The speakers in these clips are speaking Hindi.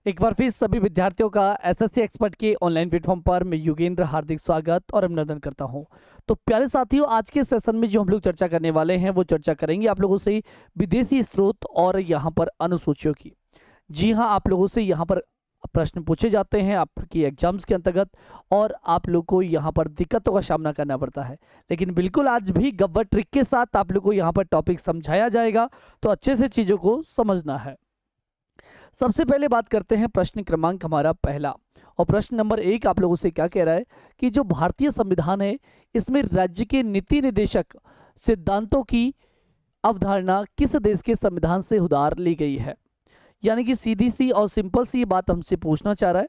एक बार फिर सभी विद्यार्थियों का एसएससी एक्सपर्ट के ऑनलाइन प्लेटफॉर्म पर मैं योगेंद्र हार्दिक स्वागत और अभिनंदन करता हूं। तो प्यारे साथियों, आज के सेशन में जो हम लोग चर्चा करने वाले हैं वो चर्चा करेंगे आप लोगों से विदेशी स्रोत और यहाँ पर अनुसूचियों की। जी हाँ, आप लोगों से यहाँ पर प्रश्न पूछे जाते हैं आपकी एग्जाम्स के अंतर्गत और आप लोग को यहाँ पर दिक्कतों का सामना करना पड़ता है, लेकिन बिल्कुल आज भी गब्बर ट्रिक के साथ आप लोग को यहाँ पर टॉपिक समझाया जाएगा, तो अच्छे से चीज़ों को समझना है। सबसे पहले बात करते हैं प्रश्न क्रमांक हमारा पहला, और प्रश्न नंबर 1 आप लोगों से क्या कह रहा है कि जो भारतीय संविधान है इसमें राज्य के नीति निर्देशक सिद्धांतों की अवधारणा किस देश के संविधान से उधार ली गई है। यानी कि सीधी सी और सिंपल सी बात हमसे पूछना चाह रहा है।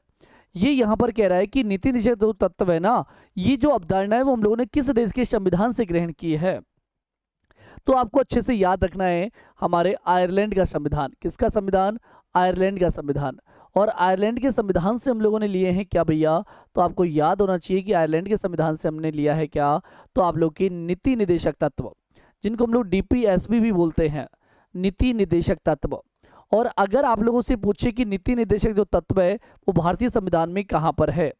ये यहाँ पर कह रहा है कि नीति निर्देशक जो तत्व है ना, ये जो अवधारणा है वो हम लोगों ने किस देश के संविधान से ग्रहण की है। तो आपको अच्छे से याद रखना है हमारे आयरलैंड का संविधान। किसका संविधान? आयरलैंड का संविधान। और आयरलैंड के संविधान से हम लोगों ने लिए हैं क्या भैया? तो आपको याद होना चाहिए कि आयरलैंड के संविधान से हमने लिया है क्या? तो आप लोग के नीति निर्देशक तत्व, जिनको हम लोग DPSB भी बोलते हैं, नीति निर्देशक तत्व। और अगर आप लोगों से पूछे कि नीति निर्देशक जो तत्व है वो भारतीय संविधान में कहाँ पर है,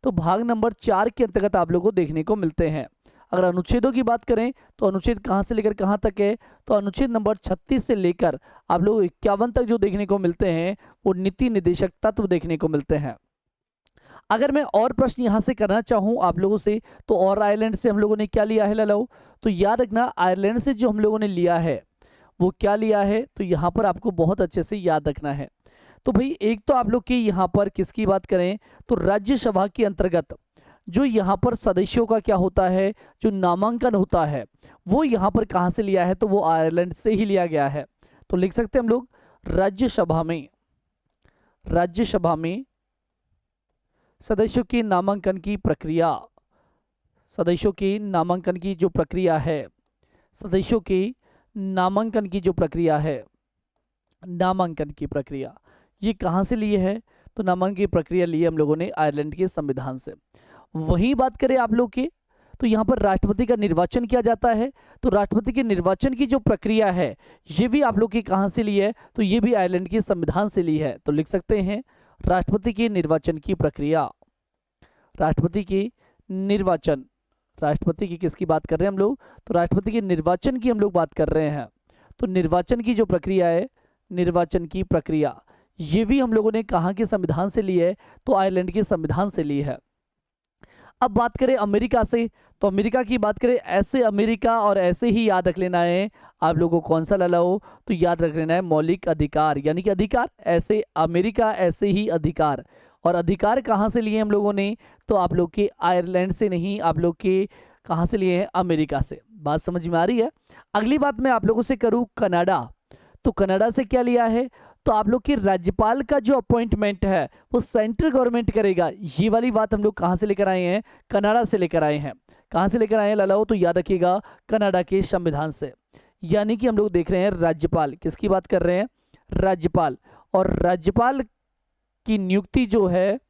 तो भाग नंबर 4 के अंतर्गत आप लोगों को देखने को मिलते हैं। अगर अनुच्छेदों की बात करें तो अनुच्छेद कहाँ से लेकर कहाँ तक है, तो अनुच्छेद नंबर 36 से लेकर आप लोग 51 तक जो देखने को मिलते हैं वो नीति निर्देशक तत्व देखने को मिलते हैं। अगर मैं और प्रश्न यहाँ से करना चाहूँ आप लोगों से, तो और आयरलैंड से हम लोगों ने क्या लिया है लालो? तो याद रखना, आयरलैंड से जो हम लोगों ने लिया है वो क्या लिया है, तो यहाँ पर आपको बहुत अच्छे से याद रखना है। तो भाई एक तो आप लोग की यहाँ पर किसकी बात करें तो राज्यसभा के अंतर्गत जो यहाँ पर सदस्यों का क्या होता है, जो नामांकन होता है वो यहाँ पर कहाँ से लिया है, तो वो आयरलैंड से ही लिया गया है। तो लिख सकते हैं हम लोग राज्यसभा में सदस्यों की नामांकन की प्रक्रिया, सदस्यों की नामांकन की जो प्रक्रिया है, सदस्यों की नामांकन की जो प्रक्रिया है, नामांकन की प्रक्रिया ये कहाँ से लिए है, तो नामांकन की प्रक्रिया लिए हम लोगों ने आयरलैंड के संविधान से। वहीं बात करें आप लोग की, तो यहाँ पर राष्ट्रपति का निर्वाचन किया जाता है, तो राष्ट्रपति के निर्वाचन की जो प्रक्रिया है ये भी आप लोग की कहाँ से ली है, तो ये भी आयरलैंड के संविधान से ली है। तो लिख सकते हैं राष्ट्रपति के निर्वाचन की प्रक्रिया, राष्ट्रपति की निर्वाचन, राष्ट्रपति की किसकी बात कर रहे हैं हम लोग, तो राष्ट्रपति के निर्वाचन की हम लोग बात कर रहे हैं। तो निर्वाचन की जो प्रक्रिया है, निर्वाचन की प्रक्रिया ये भी हम लोगों ने कहाँ के संविधान से ली है, तो आयरलैंड के संविधान से ली है। अब बात करें अमेरिका से, तो अमेरिका की बात करें, ऐसे अमेरिका और ऐसे ही याद रख लेना है आप लोगों को। कौन सा लाला हो, तो याद रख लेना है मौलिक अधिकार, यानी कि अधिकार ऐसे अमेरिका ऐसे ही अधिकार। और अधिकार कहाँ से लिए हम लोगों ने, तो आप लोग के आयरलैंड से नहीं, आप लोग के कहाँ से लिए हैं, अमेरिका से। बात समझ में आ रही है। अगली बात मैं आप लोगों से करूँ कनाडा, तो कनाडा से क्या लिया है, तो आप लोग के राज्यपाल का जो अपॉइंटमेंट है वो सेंट्रल गवर्नमेंट करेगा। ये वाली बात हम लोग कहाँ से लेकर आए हैं, कनाडा से लेकर आए हैं। कहाँ से लेकर आए हैं लालाओ, तो याद रखिएगा कनाडा के संविधान से। यानी कि हम लोग देख रहे हैं राज्यपाल, किसकी बात कर रहे हैं, राज्यपाल। और राज्यपाल की नियुक्ति जो है,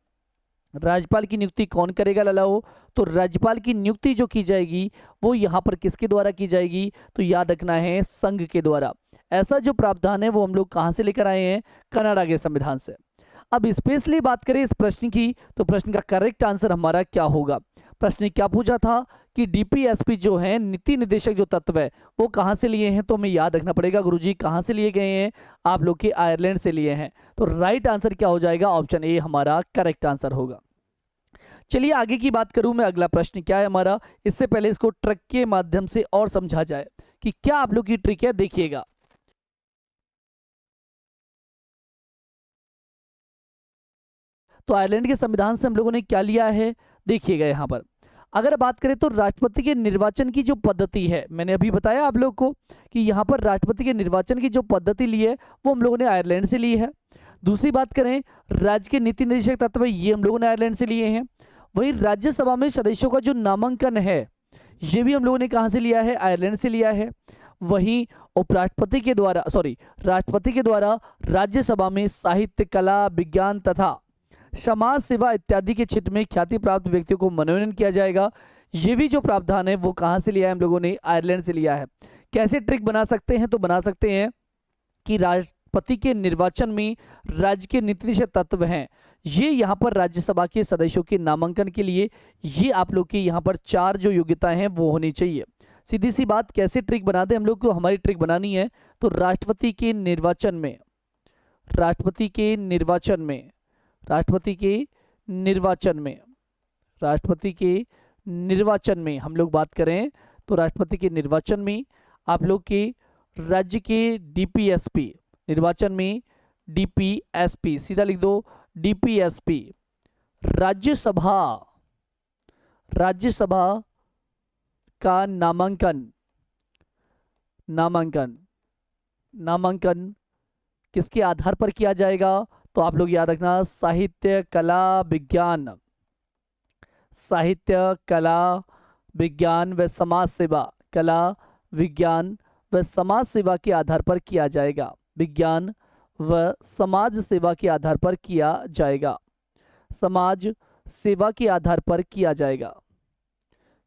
राज्यपाल की नियुक्ति कौन करेगा लालाओ, तो राज्यपाल की नियुक्ति जो की जाएगी वो यहाँ पर किसके द्वारा की जाएगी, तो याद रखना है संघ के द्वारा। ऐसा जो प्रावधान है वो हम लोग कहाँ से लेकर आए हैं, कनाडा के संविधान से। अब स्पेशली बात करें इस प्रश्न की, तो प्रश्न का करेक्ट आंसर हमारा क्या होगा। प्रश्न ने क्या पूछा था कि DPSB जो है नीति निर्देशक जो तत्व है वो कहाँ से लिए हैं, तो हमें याद रखना पड़ेगा गुरुजी कहाँ से लिए गए हैं, आप लोग के आयरलैंड से लिए हैं। तो राइट आंसर क्या हो जाएगा, ऑप्शन ए हमारा करेक्ट आंसर होगा। चलिए आगे की बात करूं मैं, अगला प्रश्न क्या है हमारा। इससे पहले इसको ट्रिक के माध्यम से और समझा जाए कि क्या आप लोग की ट्रिक है, देखिएगा। तो आयरलैंड के संविधान से हम लोगों ने क्या लिया है, देखिएगा यहाँ पर। अगर बात करें तो राष्ट्रपति के निर्वाचन की जो पद्धति है, मैंने अभी बताया आप लोग को कि यहाँ पर राष्ट्रपति के निर्वाचन की जो पद्धति ली है वो हम लोगों ने आयरलैंड से ली है। दूसरी बात करें, राज्य के नीति निर्देशक तत्व ये हम लोगों ने आयरलैंड से लिए हैं। वही राज्यसभा में सदस्यों का जो नामांकन है ये भी हम लोगों ने कहाँ से लिया है, आयरलैंड से लिया है। वहीं उपराष्ट्रपति के द्वारा राष्ट्रपति के द्वारा राज्यसभा में साहित्य, कला, विज्ञान तथा समाज सेवा इत्यादि के क्षेत्र में ख्याति प्राप्त व्यक्तियों को मनोनयन किया जाएगा। ये भी जो प्रावधान है वो कहाँ से लिया है, हम लोगों ने आयरलैंड से लिया है। कैसे ट्रिक बना सकते हैं, तो बना सकते हैं कि राष्ट्रपति के निर्वाचन में राज्य के नीतिनिष्ठ तत्व हैं। ये यहाँ पर राज्यसभा के सदस्यों के नामांकन के लिए ये आप लोग की यहाँ पर 4 जो योग्यताएं हैं वो होनी चाहिए। सीधी सी बात, कैसे ट्रिक बना दे हम लोग को, हमारी ट्रिक बनानी है तो राष्ट्रपति के निर्वाचन में, राष्ट्रपति के निर्वाचन में, राष्ट्रपति के निर्वाचन में, राष्ट्रपति के निर्वाचन में हम लोग बात करें तो राष्ट्रपति के निर्वाचन में आप लोग के राज्य के डीपीएसपी, निर्वाचन में डीपीएसपी, सीधा लिख दो डीपीएसपी, राज्यसभा, राज्यसभा का नामांकन, नामांकन, नामांकन किसके आधार पर किया जाएगा? तो आप लोग याद रखना, साहित्य कला विज्ञान, साहित्य कला विज्ञान व समाज सेवा, कला विज्ञान व समाज सेवा के आधार पर किया जाएगा, विज्ञान व समाज सेवा के आधार पर किया जाएगा, समाज सेवा के आधार पर किया जाएगा,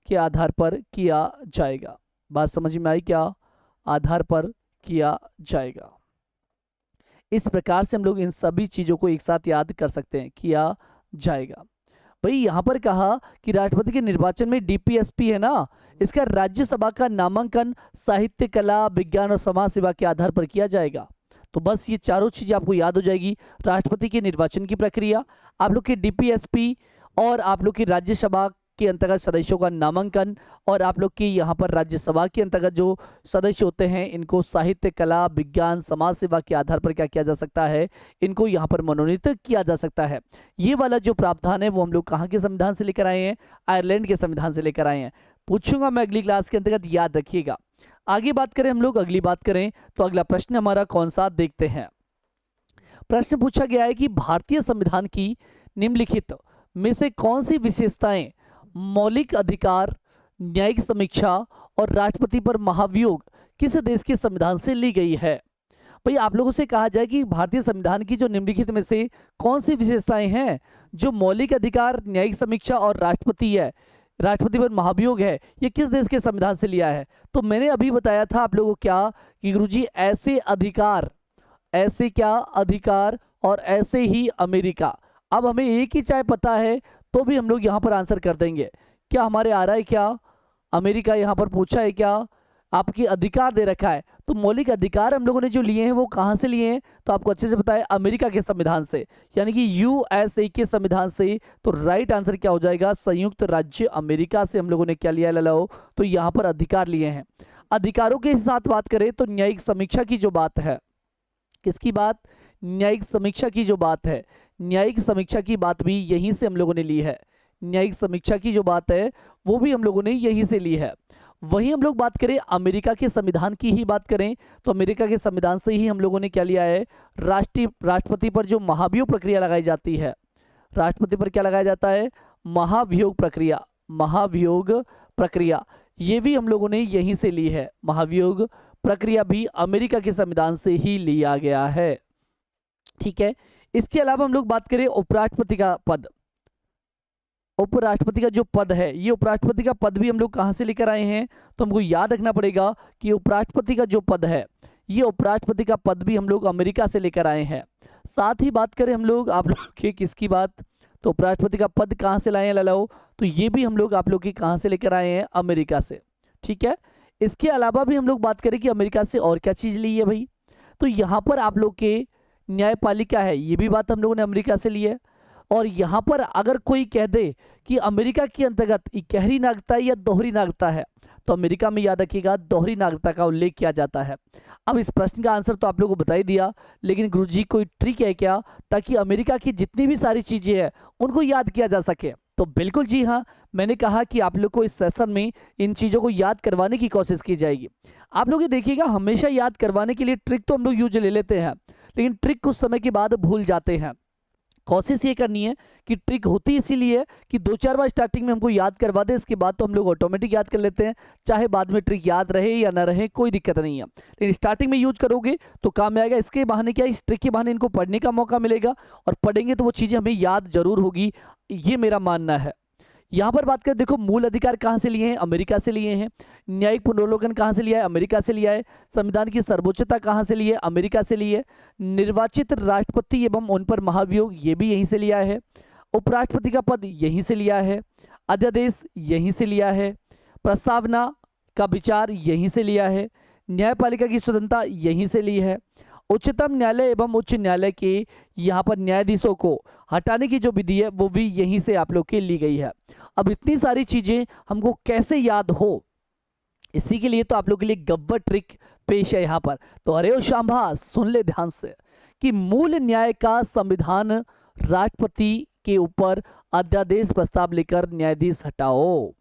के आधार पर किया जाएगा। बात समझ में आई क्या? आधार पर किया जाएगा। इस प्रकार से हम लोग इन सभी चीजों को एक साथ याद कर सकते हैं, किया जाएगा। भाई यहाँ पर कहा कि राष्ट्रपति के निर्वाचन में डीपीएसपी है ना, इसका राज्यसभा का नामांकन साहित्य कला विज्ञान और समाज सेवा के आधार पर किया जाएगा। तो बस ये चारों चीजें आपको याद हो जाएगी, राष्ट्रपति के निर्वाचन की प्रक्रिया, आप लोग के डीपीएसपी और आप लोग की राज्यसभा के अंतर्गत सदस्यों का नामांकन, और आप लोग की यहाँ पर राज्यसभा के अंतर्गत जो सदस्य होते हैं इनको साहित्य कला विज्ञान समाज सेवा के आधार पर क्या किया जा सकता है, इनको यहाँ पर मनोनीत किया जा सकता है। ये वाला जो प्रावधान है वो हम लोग कहाँ के संविधान से लेकर आए हैं? आयरलैंड के संविधान से लेकर आए हैं। पूछूंगा मैं अगली क्लास के अंतर्गत, याद रखिएगा। आगे बात करें हम लोग, अगली बात करें तो अगला प्रश्न हमारा कौन सा देखते हैं। प्रश्न पूछा गया है कि भारतीय संविधान की निम्नलिखित में से कौन सी विशेषताएं मौलिक अधिकार, न्यायिक समीक्षा और राष्ट्रपति पर महाभियोग किस देश के संविधान से ली गई है? भाई आप लोगों से कहा जाए कि भारतीय संविधान की जो निम्नलिखित में से कौन सी विशेषताएं हैं जो मौलिक अधिकार, न्यायिक समीक्षा और राष्ट्रपति है, राष्ट्रपति पर महाभियोग है, ये किस देश के संविधान से लिया है? तो मैंने अभी बताया था आप लोगों को क्या कि गुरुजी ऐसे अधिकार, ऐसे क्या अधिकार और ऐसे ही अमेरिका। अब हमें एक ही चाहे पता है तो भी हम लोग यहाँ पर आंसर कर देंगे। क्या हमारे आ रहा है क्या? अमेरिका यहाँ पर पूछा है क्या? आपकी अधिकार दे रखा है, तो मौलिक अधिकार हम लोगों ने जो लिए हैं वो कहाँ से लिए हैं? तो आपको अच्छे से पता है, अमेरिका के संविधान से, यानी कि यूएसए के संविधान से। तो राइट आंसर क्या हो जाएगा? संयुक्त राज्य अमेरिका से हम लोगों ने क्या लिया है लाओ? तो यहाँ पर अधिकार लिए हैं। अधिकारों के साथ बात करें तो न्यायिक समीक्षा की जो बात है, किसकी बात? न्यायिक समीक्षा की जो बात है, न्यायिक समीक्षा की बात भी यहीं से हम लोगों ने ली है। न्यायिक समीक्षा की जो बात है वो भी हम लोगों ने यहीं से ली है। वहीं हम लोग बात करें अमेरिका के संविधान की ही बात करें तो अमेरिका के संविधान से ही हम लोगों ने क्या लिया है? राष्ट्रपति पर जो महाभियोग प्रक्रिया लगाई जाती है, राष्ट्रपति पर क्या लगाया जाता है? महाभियोग प्रक्रिया, महाभियोग प्रक्रिया, ये भी हम लोगों ने यहीं से ली है। महाभियोग प्रक्रिया भी अमेरिका के संविधान से ही लिया गया है। ठीक है, इसके अलावा हम लोग बात करें उपराष्ट्रपति का पद, उपराष्ट्रपति का जो पद है, ये उपराष्ट्रपति का पद भी हम लोग कहाँ से लेकर आए हैं? तो हमको याद रखना पड़ेगा कि उपराष्ट्रपति का जो पद है, ये उपराष्ट्रपति का पद भी हम लोग अमेरिका से लेकर आए हैं। साथ ही बात करें हम लोग आप लोग के किसकी बात? तो उपराष्ट्रपति का पद कहाँ से लाए हैं लालाओ? तो ये भी हम लोग आप लोग की कहाँ से लेकर आए हैं? अमेरिका से। ठीक है, इसके अलावा भी हम लोग बात करें कि अमेरिका से और क्या चीज़ ली है भाई? तो यहाँ पर आप लोग के न्यायपालिका है, ये भी बात हम लोगों ने अमेरिका से ली है। और यहाँ पर अगर कोई कह दे कि अमेरिका के अंतर्गत इकहरी नागरिकता या दोहरी नागरिकता है, तो अमेरिका में याद रखिएगा दोहरी नागरिकता का उल्लेख किया जाता है। अब इस प्रश्न का आंसर तो आप लोगों को बता ही दिया, लेकिन गुरुजी कोई ट्रिक है क्या ताकि अमेरिका की जितनी भी सारी चीज़ें हैं उनको याद किया जा सके? तो बिल्कुल जी हाँ, मैंने कहा कि आप लोग को इस सेशन में इन चीज़ों को याद करवाने की कोशिश की जाएगी। आप लोग ये देखिएगा, हमेशा याद करवाने के लिए ट्रिक तो हम लोग यूज ले लेते हैं, लेकिन ट्रिक कुछ समय के बाद भूल जाते हैं। कोशिश ये करनी है कि ट्रिक होती इसीलिए कि 2-4 बार स्टार्टिंग में हमको याद करवा दे, इसके बाद तो हम लोग ऑटोमेटिक याद कर लेते हैं, चाहे बाद में ट्रिक याद रहे या ना रहे कोई दिक्कत नहीं है, लेकिन स्टार्टिंग में यूज करोगे तो काम में आएगा। इसके बहाने क्या, इस ट्रिक के बहाने इनको पढ़ने का मौका मिलेगा, और पढ़ेंगे तो वो चीज़ें हमें याद जरूर होगी, ये मेरा मानना है। यहाँ पर बात करें, देखो मूल अधिकार कहाँ से लिए हैं, अमेरिका से लिए हैं। न्यायिक पुनर्वलोकन कहाँ से लिया है, अमेरिका से लिया है। संविधान की सर्वोच्चता कहाँ से ली है, अमेरिका से ली है। निर्वाचित राष्ट्रपति एवं उन पर महाभियोग, ये भी यहीं से लिया है। उपराष्ट्रपति का पद यहीं से लिया है। अध्यादेश यहीं से लिया है। प्रस्तावना का विचार यहीं से लिया है। न्यायपालिका की स्वतंत्रता यहीं से ली है। उच्चतम न्यायालय एवं उच्च न्यायालय के यहाँ पर न्यायाधीशों को हटाने की जो विधि है वो भी यहीं से आप लोग के ली गई है। अब इतनी सारी चीजें हमको कैसे याद हो, इसी के लिए तो आप लोग के लिए गब्बर ट्रिक पेश है यहाँ पर। तो अरे ओ शांभा, सुन ले ध्यान से कि मूल न्याय का संविधान राष्ट्रपति के ऊपर अध्यादेश प्रस्ताव लेकर न्यायाधीश हटाओ।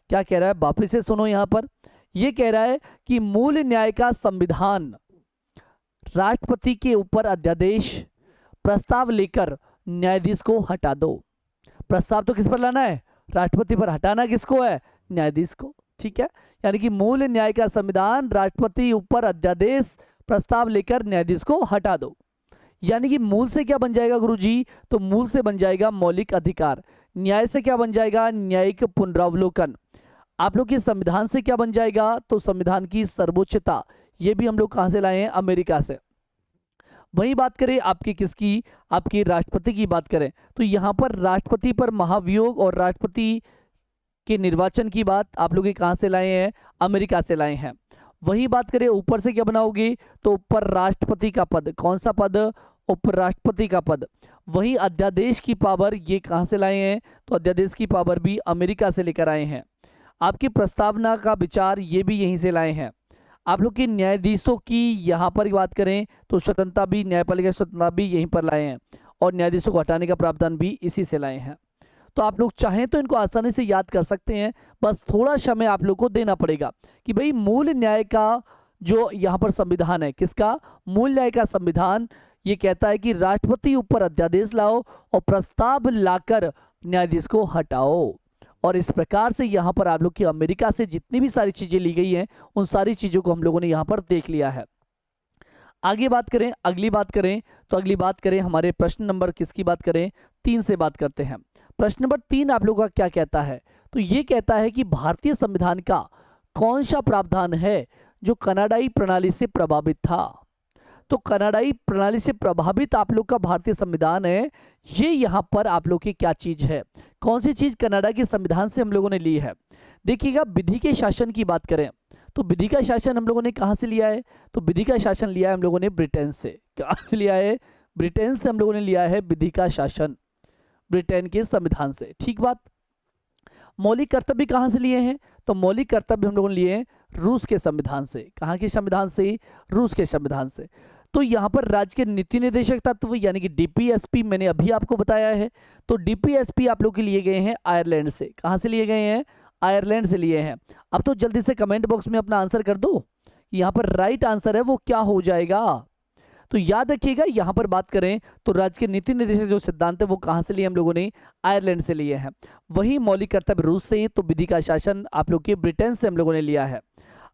क्या कह रहा है, वापस से सुनो। यहाँ पर यह कह रहा है कि मूल न्याय का संविधान राष्ट्रपति के ऊपर अध्यादेश प्रस्ताव लेकर न्यायाधीश को हटा दो। प्रस्ताव तो किस पर लाना है, राष्ट्रपति पर, हटाना किसको है, न्यायाधीश को। ठीक है, यानी कि मूल न्याय का संविधान राष्ट्रपति ऊपर अध्यादेश प्रस्ताव लेकर न्यायाधीश को हटा दो। यानी कि मूल से क्या बन जाएगा गुरुजी, तो मूल से बन जाएगा मौलिक अधिकार। न्याय से क्या बन जाएगा, न्यायिक पुनरावलोकन। आप लोग के संविधान से क्या बन जाएगा, तो संविधान की सर्वोच्चता। ये भी हम लोग कहां से लाए हैं, अमेरिका से। वही बात करें आपकी किसकी, आपकी राष्ट्रपति की बात करें तो यहां पर राष्ट्रपति पर महाभियोग और राष्ट्रपति के निर्वाचन की बात आप लोग कहां से लाए हैं, अमेरिका से लाए हैं। वही बात करें ऊपर से क्या बनाओगे, तो ऊपर राष्ट्रपति का पद, कौन सा पद, उपराष्ट्रपति का पद। वही अध्यादेश की पावर ये कहां से लाए हैं, तो अध्यादेश की पावर भी अमेरिका से लेकर आए हैं। आपकी प्रस्तावना का विचार ये भी यहीं से लाए हैं। आप लोग के न्यायाधीशों की यहाँ पर बात करें तो स्वतंत्रता भी, न्यायपालिका स्वतंत्रता भी यहीं पर लाए हैं और न्यायाधीशों को हटाने का प्रावधान भी इसी से लाए हैं। तो आप लोग चाहें तो इनको आसानी से याद कर सकते हैं, बस थोड़ा समय आप लोग को देना पड़ेगा कि भाई मूल न्याय का जो यहाँ पर संविधान है, किसका, मूल न्याय का संविधान ये कहता है कि राष्ट्रपति ऊपर अध्यादेश लाओ और प्रस्ताव लाकर न्यायाधीश को हटाओ। और इस प्रकार से यहाँ पर आप लोग की अमेरिका से जितनी भी सारी चीजें ली गई हैं उन सारी चीजों को हम लोगों ने यहाँ पर देख लिया है। आगे बात करें, अगली बात करें तो अगली बात करें हमारे प्रश्न नंबर किसकी बात करें, 3 से बात करते हैं। प्रश्न नंबर 3 आप लोगों का क्या कहता है, तो ये कहता है कि भारतीय संविधान का कौन सा प्रावधान है जो कनाडाई प्रणाली से प्रभावित था। तो कनाडाई प्रणाली से प्रभावित आप लोग का भारतीय संविधान है, ये यहाँ पर आप लोग की क्या चीज है, कौन सी चीज कनाडा के संविधान से हम लोगों ने ली है। देखिएगा, विधि के शासन की बात करें तो विधि का शासन हम लोगों ने कहां से लिया है, तो विधि का शासन लिया है हम लोगों ने ब्रिटेन से। कहां से लिया है, ब्रिटेन से हम लोगों ने लिया है विधि का शासन, ब्रिटेन के संविधान से। ठीक बात। मौलिक कर्तव्य कहां से लिए हैं, तो मौलिक कर्तव्य हम लोगों ने लिए हैं रूस के संविधान से। कहां के संविधान से, रूस के संविधान से। तो यहाँ पर राज्य के नीति निर्देशक तत्व यानी कि डीपीएसपी मैंने अभी आपको बताया है, तो डीपीएसपी आप लोग के लिए गए हैं आयरलैंड से। कहां से लिए गए हैं, आयरलैंड से लिए हैं। अब तो जल्दी से कमेंट बॉक्स में अपना आंसर कर दो, यहाँ पर राइट आंसर है वो क्या हो जाएगा। तो याद रखिएगा, यहाँ पर बात करें तो राज्य के नीति निर्देशक जो सिद्धांत है वो कहां से लिए हम लोगों ने, आयरलैंड से लिए हैं। वही मौलिक कर्तव्य रूस से, तो विधि का शासन आप लोग के ब्रिटेन से हम लोगों ने लिया है।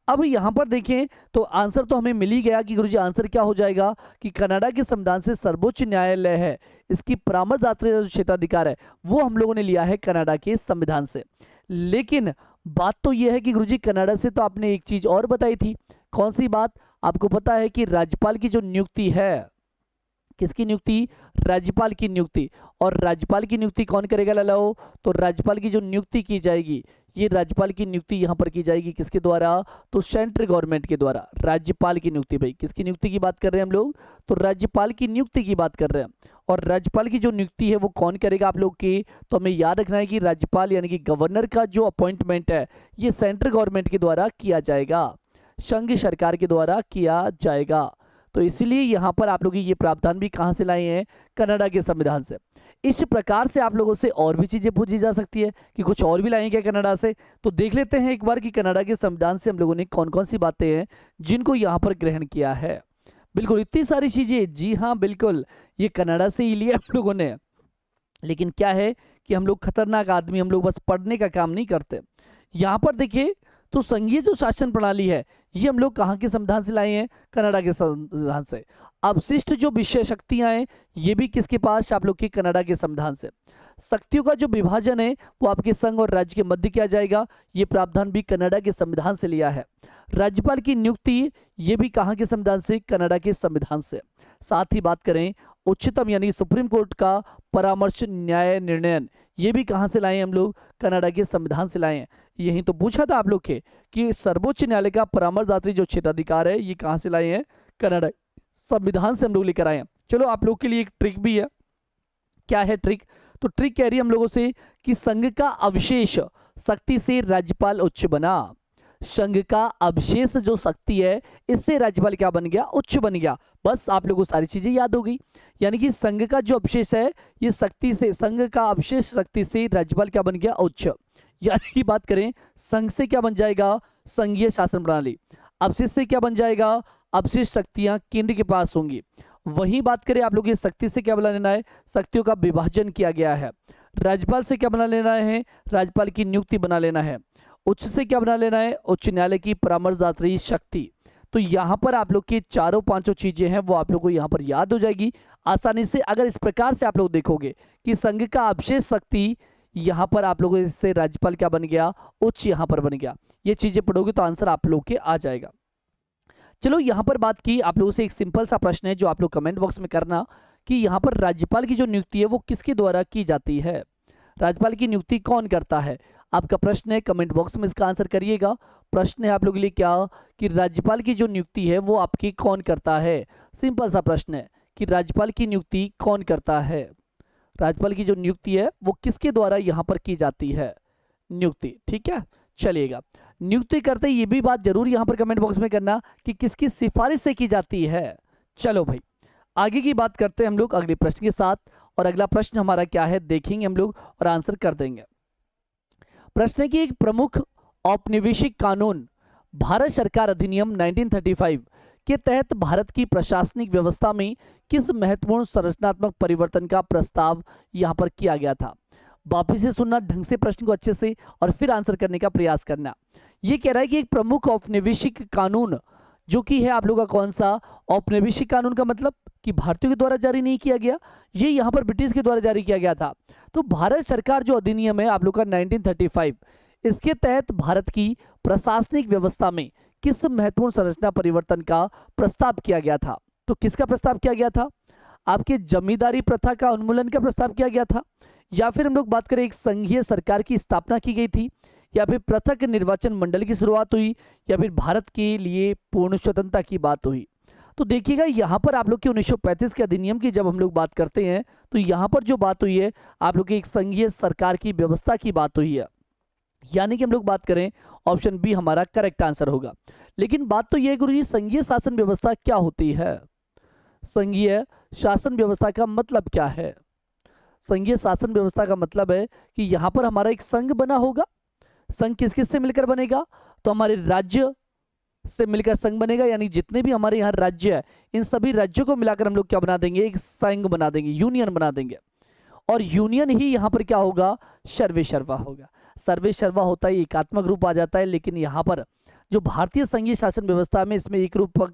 अब यहाँ पर देखें तो आंसर तो हमें मिल ही गया कि गुरुजी आंसर क्या हो जाएगा कि कनाडा के संविधान से सर्वोच्च न्यायालय है, इसकी परामर्शदात्री जो क्षेत्राधिकार है वो हम लोगों ने लिया है कनाडा के संविधान से। लेकिन बात तो यह है कि गुरुजी कनाडा से तो आपने एक चीज और बताई थी, कौन सी बात, आपको पता है कि राज्यपाल की जो नियुक्ति है, किसकी नियुक्ति, राज्यपाल की नियुक्ति। और राज्यपाल की नियुक्ति कौन करेगा लालाओ, तो राज्यपाल की जो नियुक्ति की जाएगी, ये राज्यपाल की नियुक्ति यहाँ पर की जाएगी किसके द्वारा, तो सेंट्रल गवर्नमेंट के द्वारा। राज्यपाल की नियुक्ति, भाई किसकी नियुक्ति की बात कर रहे हैं हम लोग, तो राज्यपाल की नियुक्ति की बात कर रहे हैं। और राज्यपाल की जो नियुक्ति है वो कौन करेगा आप लोग की, तो हमें याद रखना है कि राज्यपाल यानी कि गवर्नर का जो अपॉइंटमेंट है ये सेंट्रल गवर्नमेंट के द्वारा किया जाएगा, संघ सरकार के द्वारा किया जाएगा। तो इसीलिए यहाँ पर आप लोग ये प्रावधान भी कहाँ से लाए हैं, कनाडा के संविधान से। इस प्रकार से आप लोगों से और भी चीजें पूछी जा सकती है कि कुछ और भी लाएंगे कनाडा से। तो देख लेते हैं एक बार कि कनाडा के संविधान से हम लोगों ने कौन कौन सी बातें हैं जिनको यहाँ पर ग्रहण किया है। बिल्कुल इतनी सारी चीजें, जी हाँ बिल्कुल, ये कनाडा से ही लिया हम लोगों ने। लेकिन क्या है कि हम लोग खतरनाक आदमी, हम लोग बस पढ़ने का काम नहीं करते। यहाँ पर देखिए तो संघीय जो शासन प्रणाली है ये हम लोग कहाँ के संविधान से लाए हैं, कनाडा के संविधान से। अवशिष्ट जो विषय शक्तियां हैं ये भी किसके पास, आप लोग के कनाडा के संविधान से। शक्तियों का जो विभाजन है वो आपके संघ और राज्य के मध्य किया जाएगा। ये प्रावधान भी कनाडा के संविधान से लिया है। राज्यपाल की नियुक्ति ये भी कहाँ के संविधान से? कनाडा के संविधान से। साथ ही बात करें उच्चतम यानी सुप्रीम कोर्ट का परामर्श न्याय निर्णयन, ये भी कहाँ से लाए हैं हम लोग? कनाडा के संविधान से लाए हैं। यही तो पूछा था आप लोग के कि सर्वोच्च न्यायालय का परामर्शदात्री जो क्षेत्राधिकार है ये कहाँ से लाए हैं? कनाडा संविधान से हम लोग लेकर आए हैं। चलो आप लोग के लिए एक ट्रिक भी है। क्या है ट्रिक? तो ट्रिक कह रही है हम लोगों से कि संघ का अवशेष शक्ति से राज्यपाल उच्च बना। संघ का अवशेष जो शक्ति है इससे राज्यपाल क्या बन गया? उच्च बन गया। बस आप लोगों को सारी चीजें याद हो गई। यानी कि संघ का जो अवशेष है ये शक्ति से, संघ का अवशेष शक्ति से राज्यपाल क्या बन गया? उच्च। यानी कि बात करें संघ से क्या बन जाएगा? संघीय शासन प्रणाली। अवशेष से क्या बन जाएगा? अवशेष शक्तियां केंद्र के पास होंगी। वही बात करें आप लोग ये शक्ति से क्या बना लेना है? शक्तियों का विभाजन किया गया है। राज्यपाल से क्या बना लेना है? राज्यपाल की नियुक्ति बना लेना है। उच्च से क्या बना लेना है? उच्च न्यायालय की परामर्शदात्री शक्ति। तो यहाँ पर आप लोग की चारों पांचों चीजें हैं वो आप लोग को यहाँ पर याद हो जाएगी आसानी से। अगर इस प्रकार से आप लोग देखोगे कि संघ का अवशेष शक्ति, यहाँ पर आप लोगों से राज्यपाल क्या बन गया? उच्च यहाँ पर बन गया। ये चीजें पढ़ोगे तो आंसर आप लोग के आ जाएगा। चलो यहाँ पर बात की आप लोगों से एक सिंपल सा प्रश्न है जो आप लोग कमेंट बॉक्स में करना कि यहाँ पर राज्यपाल की जो नियुक्ति है वो किसके द्वारा की जाती है? राज्यपाल की नियुक्ति कौन करता है? आपका प्रश्न है, कमेंट बॉक्स में इसका आंसर करिएगा। प्रश्न है आप लोगों के लिए क्या कि राज्यपाल की जो नियुक्ति है वो आपकी कौन करता है? सिंपल सा प्रश्न है कि राज्यपाल की नियुक्ति कौन करता है? राज्यपाल की जो नियुक्ति है वो किसके द्वारा यहाँ पर की जाती है? नियुक्ति। ठीक है, चलिएगा। नियुक्ति करते ये भी बात जरूर यहाँ पर कमेंट बॉक्स में करना कि किसकी सिफारिश से की जाती है। चलो भाई आगे की बात करते हैं हम लोग अगले प्रश्न के साथ। और अगला प्रश्न हमारा क्या है देखेंगे हम लोग और आंसर कर देंगे। प्रश्न है कि एक प्रमुख औपनिवेशिक कानून भारत सरकार अधिनियम 1935 के तहत भारत की प्रशासनिक व्यवस्था में किस महत्वपूर्ण संरचनात्मक परिवर्तन का प्रस्ताव यहाँ पर किया गया था? वापिस से सुनना ढंग से प्रश्न को अच्छे से और फिर आंसर करने का प्रयास करना। ये कह रहा है कि एक प्रमुख औपनिवेशिक कानून जो कि है आप लोगों का कौन सा? औपनिवेशिक कानून का मतलब कि भारतीयों के द्वारा जारी नहीं किया गया, ये यहाँ पर ब्रिटिश के द्वारा जारी किया गया था। तो भारत सरकार जो अधिनियम है आप लोग का 1935, इसके तहत भारत की प्रशासनिक व्यवस्था में किस महत्वपूर्ण संरचना परिवर्तन का प्रस्ताव किया गया था? तो किसका प्रस्ताव किया गया था? आपके जमींदारी प्रथा का उन्मूलन का प्रस्ताव किया गया था, या फिर हम लोग बात करें एक संघीय सरकार की स्थापना की गई थी, या फिर पृथक निर्वाचन मंडल की शुरुआत हुई, या फिर भारत के लिए पूर्ण स्वतंत्रता की बात हुई? तो देखिएगा यहाँ पर आप लोग की 1935 के अधिनियम की जब हम लोग बात करते हैं तो यहाँ पर जो बात हुई है आप लोग की एक संघीय सरकार की व्यवस्था की बात हुई है। यानी कि हम लोग बात करें ऑप्शन बी हमारा करेक्ट आंसर होगा। लेकिन बात तो यह है गुरुजी संघीय शासन व्यवस्था क्या होती है? संघीय शासन व्यवस्था का मतलब क्या है? संघीय शासन व्यवस्था का मतलब है कि यहाँ पर हमारा एक संघ बना होगा। संघ किस किस से मिलकर बनेगा? तो हमारे राज्य से मिलकर संघ बनेगा, यानी जितने भी हमारे यहाँ राज्य है इन सभी राज्यों को मिलाकर हम लोग क्या बना देंगे? एक संघ बना देंगे, यूनियन बना देंगे। और यूनियन ही यहाँ पर क्या होगा? सर्वे सर्वा होगा। सर्वे सर्वा होता है एकात्मक रूप आ जाता है, लेकिन यहाँ पर जो भारतीय संघीय शासन व्यवस्था में इसमें एक रूप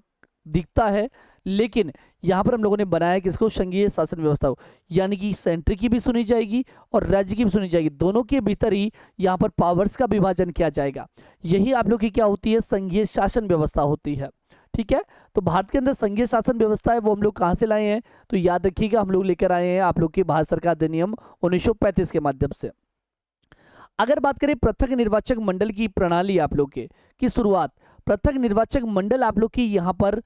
दिखता है, लेकिन यहाँ पर हम लोगों ने बनाया किसको? संघीय शासन व्यवस्था को। यानी कि सेंटर की भी सुनी जाएगी और राज्य की भी सुनी जाएगी, दोनों के भीतर ही यहाँ पर पावर्स का विभाजन किया जाएगा। यही आप लोग की क्या होती है? संघीय शासन व्यवस्था होती है। ठीक है, तो भारत के अंदर संघीय शासन व्यवस्था है वो हम लोग कहाँ से लाए हैं? तो याद रखिएगा हम लोग लेकर आए हैं आप लोग की भारत सरकार अधिनियम 1935 के माध्यम से। अगर बात करें पृथक निर्वाचक मंडल की प्रणाली आप लोग की शुरुआत, पृथक निर्वाचक मंडल आप लोग की यहाँ पर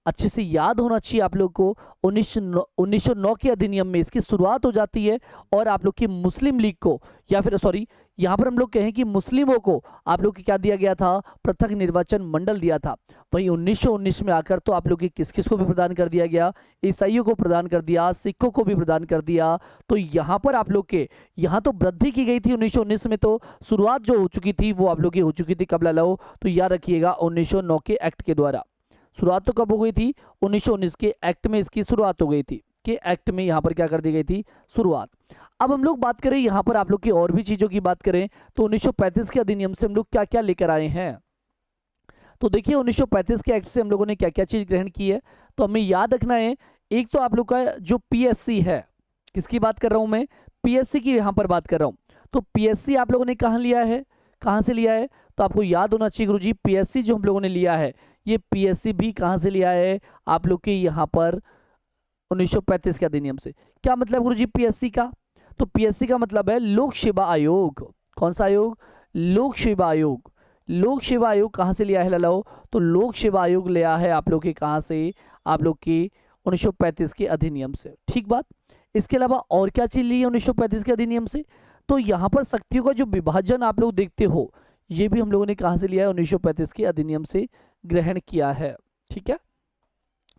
अच्छे से याद होना चाहिए आप लोग को। 1909 के अधिनियम में इसकी शुरुआत हो जाती है और आप लोग की मुस्लिम लीग को, या फिर सॉरी यहाँ पर हम लोग कहें कि मुस्लिमों को आप लोग की क्या दिया गया था? पृथक निर्वाचन मंडल दिया था। वहीं 1919 में आकर तो आप लोग की किस किस को भी प्रदान कर दिया गया? ईसाइयों को प्रदान कर दिया, सिखों को भी प्रदान कर दिया। तो यहाँ पर आप लोग के यहाँ तो वृद्धि की गई थी 1919 में, तो शुरुआत जो हो चुकी थी वो आप लोग की हो चुकी थी कब लाओ? तो याद रखिएगा 1909 के एक्ट के द्वारा। शुरुआत तो कब हो गई थी? 1919 के एक्ट में इसकी शुरुआत हो गई थी, कि एक्ट में यहाँ पर क्या कर दी गई थी? शुरुआत। अब हम लोग बात करें यहाँ पर आप लोग की और भी चीजों की बात करें तो 1935 के अधिनियम से हम लोग क्या क्या लेकर आए हैं? तो देखिए 1935 के एक्ट से हम लोगों ने क्या क्या चीज ग्रहण की है, तो हमें याद रखना है। एक तो आप लोग का जो पीएससी है, किसकी बात कर रहा हूं मैं? पीएससी की यहाँ पर बात कर रहा हूँ, तो पीएससी आप लोगों ने कहाँ लिया है, कहाँ से लिया है, तो आपको याद होना चाहिए गुरुजी, पीएससी जो हम लोगों ने लिया है, ये पीएससी भी कहाँ से लिया है, आप लोग के यहाँ पर 1935 के अधिनियम से। क्या मतलब गुरुजी पीएससी का, तो पीएससी का मतलब है लोक सेवा आयोग। कौन सा आयोग, लोक सेवा आयोग। लोक सेवा आयोग कहाँ से लिया है लालाओ, तो लोक सेवा आयोग लिया है आप लोग के कहाँ से, आप लोग की 1935 के अधिनियम से। ठीक बात। इसके अलावा और क्या चीज ली है 1935 के अधिनियम से, तो यहाँ पर शक्तियों का जो विभाजन आप लोग देखते हो, ये भी हम लोगों ने कहाँ से लिया है, 1935 के अधिनियम से ग्रहण किया है। ठीक है,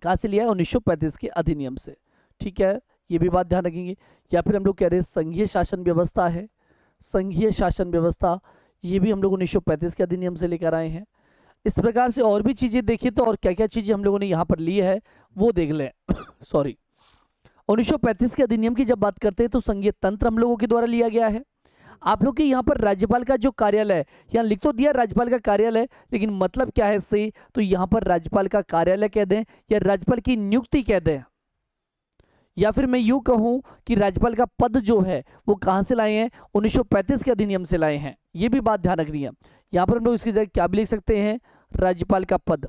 कहाँ से लिया है, 1935 के अधिनियम से। ठीक है, ये भी बात ध्यान रखेंगे। या फिर हम लोग कह रहे हैं संघीय शासन व्यवस्था है, संघीय शासन व्यवस्था, ये भी हम लोग 1935 के अधिनियम से लेकर आए हैं। इस प्रकार से और भी चीजें देखिए तो और क्या क्या चीजें हम लोगों ने यहाँ पर ली है वो देख लें। सॉरी, 1935 के अधिनियम की जब बात करते हैं तो संघीय तंत्र हम लोगों के द्वारा लिया गया है। आप लोग के यहाँ पर राज्यपाल का जो कार्यालय, यहाँ लिख तो दिया राज्यपाल का कार्यालय, लेकिन मतलब क्या है इससे, तो यहाँ पर राज्यपाल का कार्यालय कह दें या राज्यपाल की नियुक्ति कह दें, या फिर मैं यूं कहूं कि राज्यपाल का पद जो है वो कहां से लाए हैं, 1935 के अधिनियम से लाए हैं। ये भी बात ध्यान रखनी है। यहां पर हम लोग इसकी जगह क्या भी लिख सकते हैं, राज्यपाल का पद।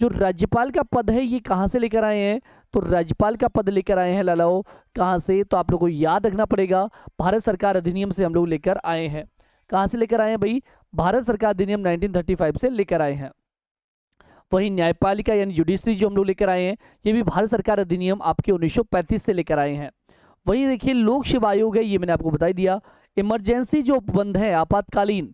जो राज्यपाल का पद है ये कहां से लेकर आए हैं, तो राज्यपाल का पद लेकर आए हैं लालाओ, कहां से, तो आप लोग को याद रखना पड़ेगा, भारत सरकार अधिनियम से हम लोग लेकर आए हैं। कहां से लेकर आए हैं भाई, भारत सरकार अधिनियम 1935 से लेकर आए हैं। वही न्यायपालिका यानी जुडिशरी जो हम लोग लेकर आए हैं, ये भी भारत सरकार अधिनियम आपके 1935 से लेकर आए हैं। वही देखिए लोक सेवा आयोग है, ये मैंने आपको बता दिया। इमरजेंसी जो उपबंध है, आपातकालीन,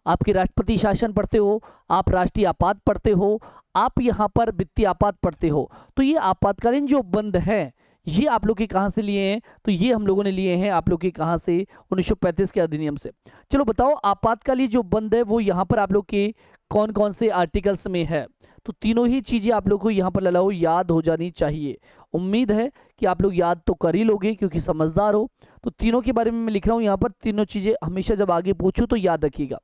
आपके राष्ट्रपति शासन पढ़ते हो, आप राष्ट्रीय आपात पढ़ते हो, आप यहाँ पर वित्तीय आपात पढ़ते हो, तो ये आपातकालीन जो उपबंध है ये आप लोग के कहाँ से लिए हैं, तो ये हम लोगों ने लिए हैं आप लोग के कहाँ से, 1935 के अधिनियम से। चलो बताओ आपातकालीन जो उपबंध है वो यहाँ पर आप लोग के कौन कौन से आर्टिकल्स में है, तो तीनों ही चीजें आप लोग को यहाँ पर लाओ याद हो जानी चाहिए। उम्मीद है कि आप लोग याद तो कर ही लोगे क्योंकि समझदार हो। तो तीनों के बारे में मैं लिख रहा हूँ यहाँ पर, तीनों चीजें हमेशा जब आगे पूछूं तो याद रखिएगा।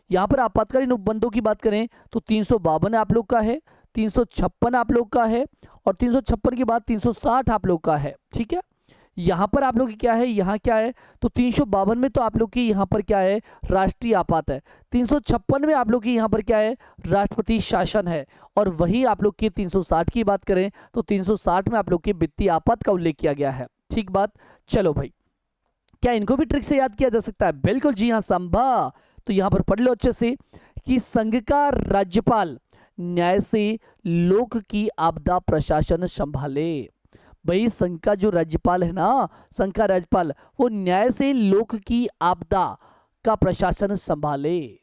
यहाँ पर आपातकालीन उपबंधों की बात करें तो 352 आप लोग का है, 356 आप लोग का है, और 356 के बाद 360 आप लोग का है। ठीक है, यहाँ पर आप लोग की क्या है, यहाँ क्या है, तो 352 में तो आप लोग की यहाँ पर क्या है, राष्ट्रीय आपात है। 356 में आप लोग की यहाँ पर क्या है, राष्ट्रपति शासन है। और वही आप लोग की 360 की बात करें तो 360 में आप लोग की वित्तीय आपात का उल्लेख किया गया है। ठीक बात। चलो भाई, क्या इनको भी ट्रिक से याद किया जा सकता है, बिल्कुल जी हाँ संभव। तो यहाँ पर पढ़ लो अच्छे से कि संघ का राज्यपाल न्याय से लोक की आपदा प्रशासन संभाले। भाई संघ का जो राज्यपाल है ना, संघ का राज्यपाल, वो न्याय से लोक की आपदा का प्रशासन संभाले।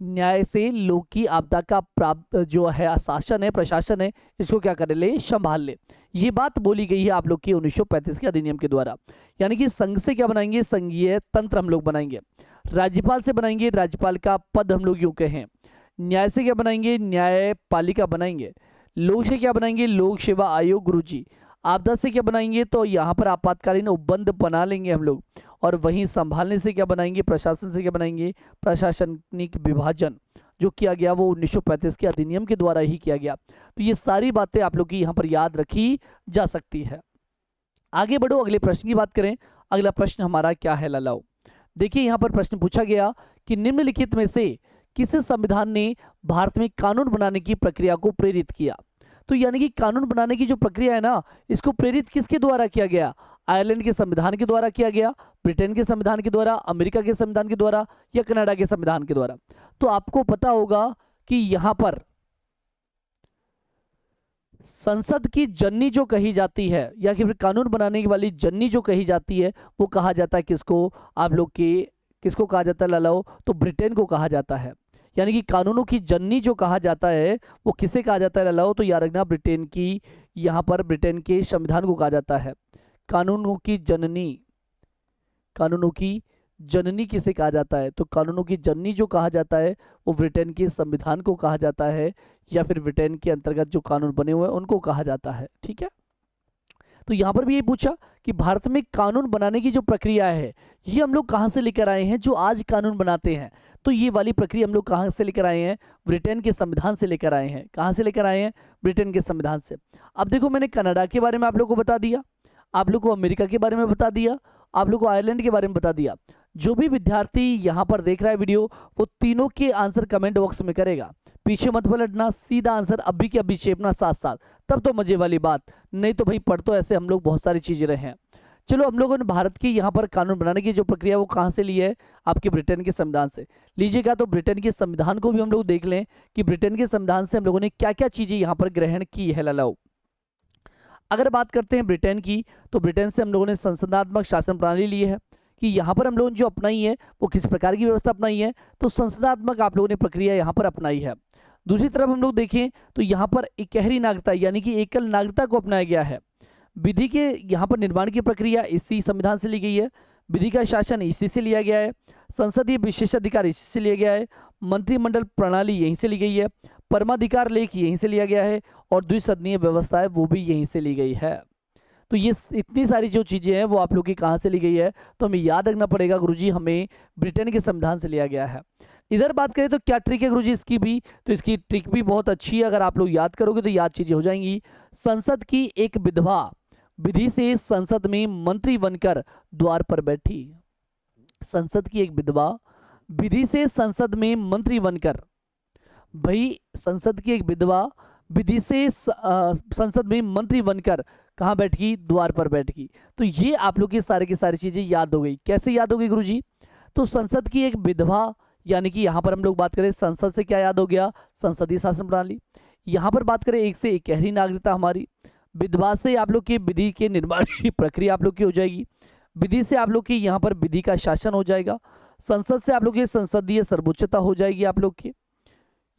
न्याय से लोक की आपदा का जो है शासन है, प्रशासन है, इसको क्या करे ले, संभाल ले। ये बात बोली गई है आप लोग की 1935 के अधिनियम के द्वारा। यानी कि संघ से क्या बनाएंगे, संघीय तंत्र हम लोग बनाएंगे। राज्यपाल से बनाएंगे राज्यपाल का पद हम लोग यूं कहें। न्याय से क्या बनाएंगे, न्यायपालिका बनाएंगे। लोक से क्या बनाएंगे, लोक सेवा आयोग गुरुजी। आपदा से क्या बनाएंगे, तो यहाँ पर आपातकालीन उपबंध बना लेंगे हम लोग। और वहीं संभालने से क्या बनाएंगे, प्रशासन से क्या बनाएंगे, प्रशासनिक विभाजन जो किया गया वो 1935 के अधिनियम के द्वारा ही किया गया। तो ये सारी बातें आप लोग की यहाँ पर याद रखी जा सकती है। आगे बढ़ो, अगले प्रश्न की बात करें। अगला प्रश्न हमारा क्या है लालाओ, देखिए यहाँ पर प्रश्न पूछा गया कि निम्नलिखित में से किस संविधान ने भारत में कानून बनाने की प्रक्रिया को प्रेरित किया। तो यानी कि कानून बनाने की जो प्रक्रिया है ना, इसको प्रेरित किसके द्वारा किया गया, आयरलैंड के संविधान के द्वारा किया गया, ब्रिटेन के संविधान के द्वारा, अमेरिका के संविधान के द्वारा, या कनाडा के संविधान के द्वारा। तो आपको पता होगा कि यहां पर संसद की जननी जो कही जाती है, या कि फिर कानून बनाने वाली जननी जो कही जाती है, वो कहा जाता है किसको, आप लोग के किसको कहा जाता है लालाओ, तो ब्रिटेन को कहा जाता है। यानी कि कानूनों की जननी जो कहा जाता है वो किसे कहा जाता है लालाओ, तो याद रखना ब्रिटेन की, यहाँ पर ब्रिटेन के संविधान को कहा जाता है कानूनों की जननी। कानूनों की जननी किसे कहा जाता है, तो कानूनों की जननी जो कहा जाता है वो ब्रिटेन के संविधान को कहा जाता है, या फिर ब्रिटेन के अंतर्गत जो कानून बने हुए हैं उनको कहा जाता है। ठीक है, तो यहाँ पर भी ये पूछा कि भारत में कानून बनाने की जो प्रक्रिया है ये हम लोग कहाँ से लेकर आए हैं, जो आज कानून बनाते हैं, तो ये वाली प्रक्रिया हम लोग कहाँ से लेकर आए हैं, ब्रिटेन के संविधान से लेकर आए हैं। कहाँ से लेकर आए हैं, ब्रिटेन के संविधान से। अब देखो मैंने कनाडा के बारे में आप लोग को बता दिया, आप लोग को अमेरिका के बारे में बता दिया, आप लोग को आयरलैंड के बारे में बता दिया। जो भी विद्यार्थी यहाँ पर देख रहा है वीडियो, वो तीनों के आंसर कमेंट बॉक्स में करेगा। पीछे मत पलटना, सीधा आंसर अभी के अभी चेपना साथ साथ, तब तो मजे वाली बात, नहीं तो भाई पढ़ तो ऐसे हम लोग बहुत सारी चीजें रहे हैं। चलो, हम लोगों ने भारत की यहाँ पर कानून बनाने की जो प्रक्रिया वो कहाँ से ली है, आपके ब्रिटेन के संविधान से लीजिएगा। तो ब्रिटेन के संविधान को भी हम लोग देख लें कि ब्रिटेन के संविधान से हम लोगों ने क्या क्या चीजें यहाँ पर ग्रहण की है लालाओ। अगर बात करते हैं ब्रिटेन की, तो ब्रिटेन से हम लोगों ने संसदात्मक शासन प्रणाली ली है कि यहाँ पर हम लोगों ने जो अपनाई है वो किस प्रकार की व्यवस्था अपनाई है, तो संसदात्मक आप लोगों ने प्रक्रिया यहाँ पर अपनाई है। दूसरी तरफ हम लोग देखें तो यहाँ पर इकहरी नागरिकता यानी कि एकल नागरिकता को अपनाया गया है। विधि के यहाँ पर निर्माण की प्रक्रिया इसी संविधान से ली गई है। विधि का शासन इसी से लिया गया है। संसदीय विशेषाधिकार इसी से लिया गया है। मंत्रिमंडल प्रणाली यहीं से ली गई है। परमाधिकार लेख यहीं से लिया गया है और द्विसदनीय व्यवस्था है वो भी यहीं से ली गई है। तो ये इतनी सारी जो चीज़ें हैं वो आप लोग की कहाँ से ली गई है, तो हमें याद रखना पड़ेगा गुरुजी, हमें ब्रिटेन के संविधान से लिया गया है। इधर बात करें तो क्या ट्रिक है गुरुजी इसकी भी, तो इसकी ट्रिक भी बहुत अच्छी है। अगर आप लोग याद करोगे तो याद चीज़ें हो जाएंगी। संसद की एक विधवा विधि से संसद में मंत्री बनकर द्वार पर बैठी। संसद की एक विधवा विधि से संसद में मंत्री बनकर, भाई संसद की एक विधवा विधि से संसद में मंत्री बनकर कहाँ बैठ गई, द्वार पर बैठ गई। तो ये आप लोग की सारी चीजें याद हो गई। कैसे याद हो गई गुरुजी, तो संसद की एक विधवा यानी कि यहाँ पर हम लोग बात करें संसद से क्या याद हो गया, संसदीय शासन प्रणाली। यहाँ पर बात करें एक से इकहरी नागरिकता हमारी। विधवा से आप लोग की विधि के निर्माण की प्रक्रिया आप लोग की हो जाएगी। विधि से आप लोग की यहाँ पर विधि का शासन हो जाएगा। संसद से आप लोग की संसदीय सर्वोच्चता हो जाएगी। आप लोग की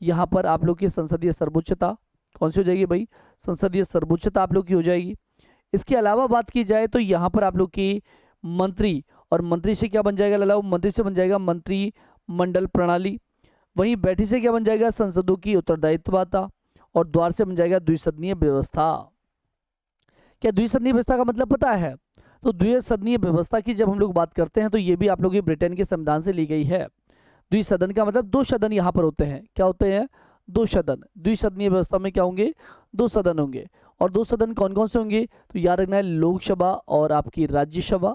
यहाँ पर आप लोग की संसदीय सर्वोच्चता कौन सी हो जाएगी भाई, संसदीय सर्वोच्चता आप लोग की हो जाएगी। इसके अलावा बात की जाए तो यहाँ पर आप लोग की मंत्री, और मंत्री से क्या बन जाएगा लालाओ, मंत्री से बन जाएगा मंत्री मंडल प्रणाली। वहीं बैठी से क्या बन जाएगा, संसदों की उत्तरदायित्वता, और द्वार से बन जाएगा द्विसदनीय व्यवस्था। क्या द्विसदनीय व्यवस्था का मतलब पता है, तो द्विसदनीय व्यवस्था की जब हम लोग बात करते हैं तो ये भी आप लोग ब्रिटेन के संविधान से ली गई है। द्विसदन का मतलब दो सदन यहाँ पर होते हैं। क्या होते हैं, दो सदन। द्विसदनीय व्यवस्था में क्या होंगे, दो सदन होंगे। और दो सदन कौन कौन से होंगे, तो याद रखना है लोकसभा और आपकी राज्यसभा,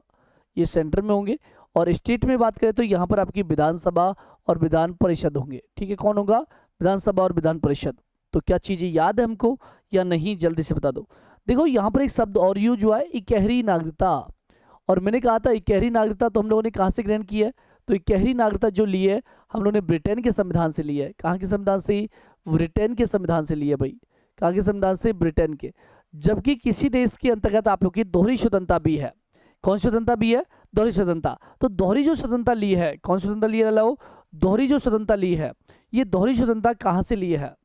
ये सेंटर में होंगे। और स्टेट में बात करें तो यहाँ पर आपकी विधानसभा और विधान परिषद होंगे। ठीक है, कौन होगा, विधानसभा और विधान परिषद। तो क्या चीजें याद है हमको या नहीं, जल्दी से बता दो। देखो यहाँ पर एक शब्द और यूज हुआ है, इकहरी नागरिकता। और मैंने कहा था इकहरी नागरिकता तो हम लोगों ने कहाँ से ग्रहण की है, तो इकहरी नागरिकता जो ली है हम लोगों ने ब्रिटेन के संविधान से ली है। कहाँ के संविधान से, ब्रिटेन के संविधान से ली है भाई। कहाँ के संविधान से, ब्रिटेन के। जबकि किसी देश के अंतर्गत आप लोग की दोहरी स्वतंत्रता भी है। कौन स्वतंत्रता भी है, दोहरी स्वतंत्रता। तो दोहरी जो स्वतंत्रता ली है, कौन स्वतंत्रता ली है लाओ, दोहरी जो स्वतंत्रता ली है, ये दोहरी स्वतंत्रता कहाँ से ली है,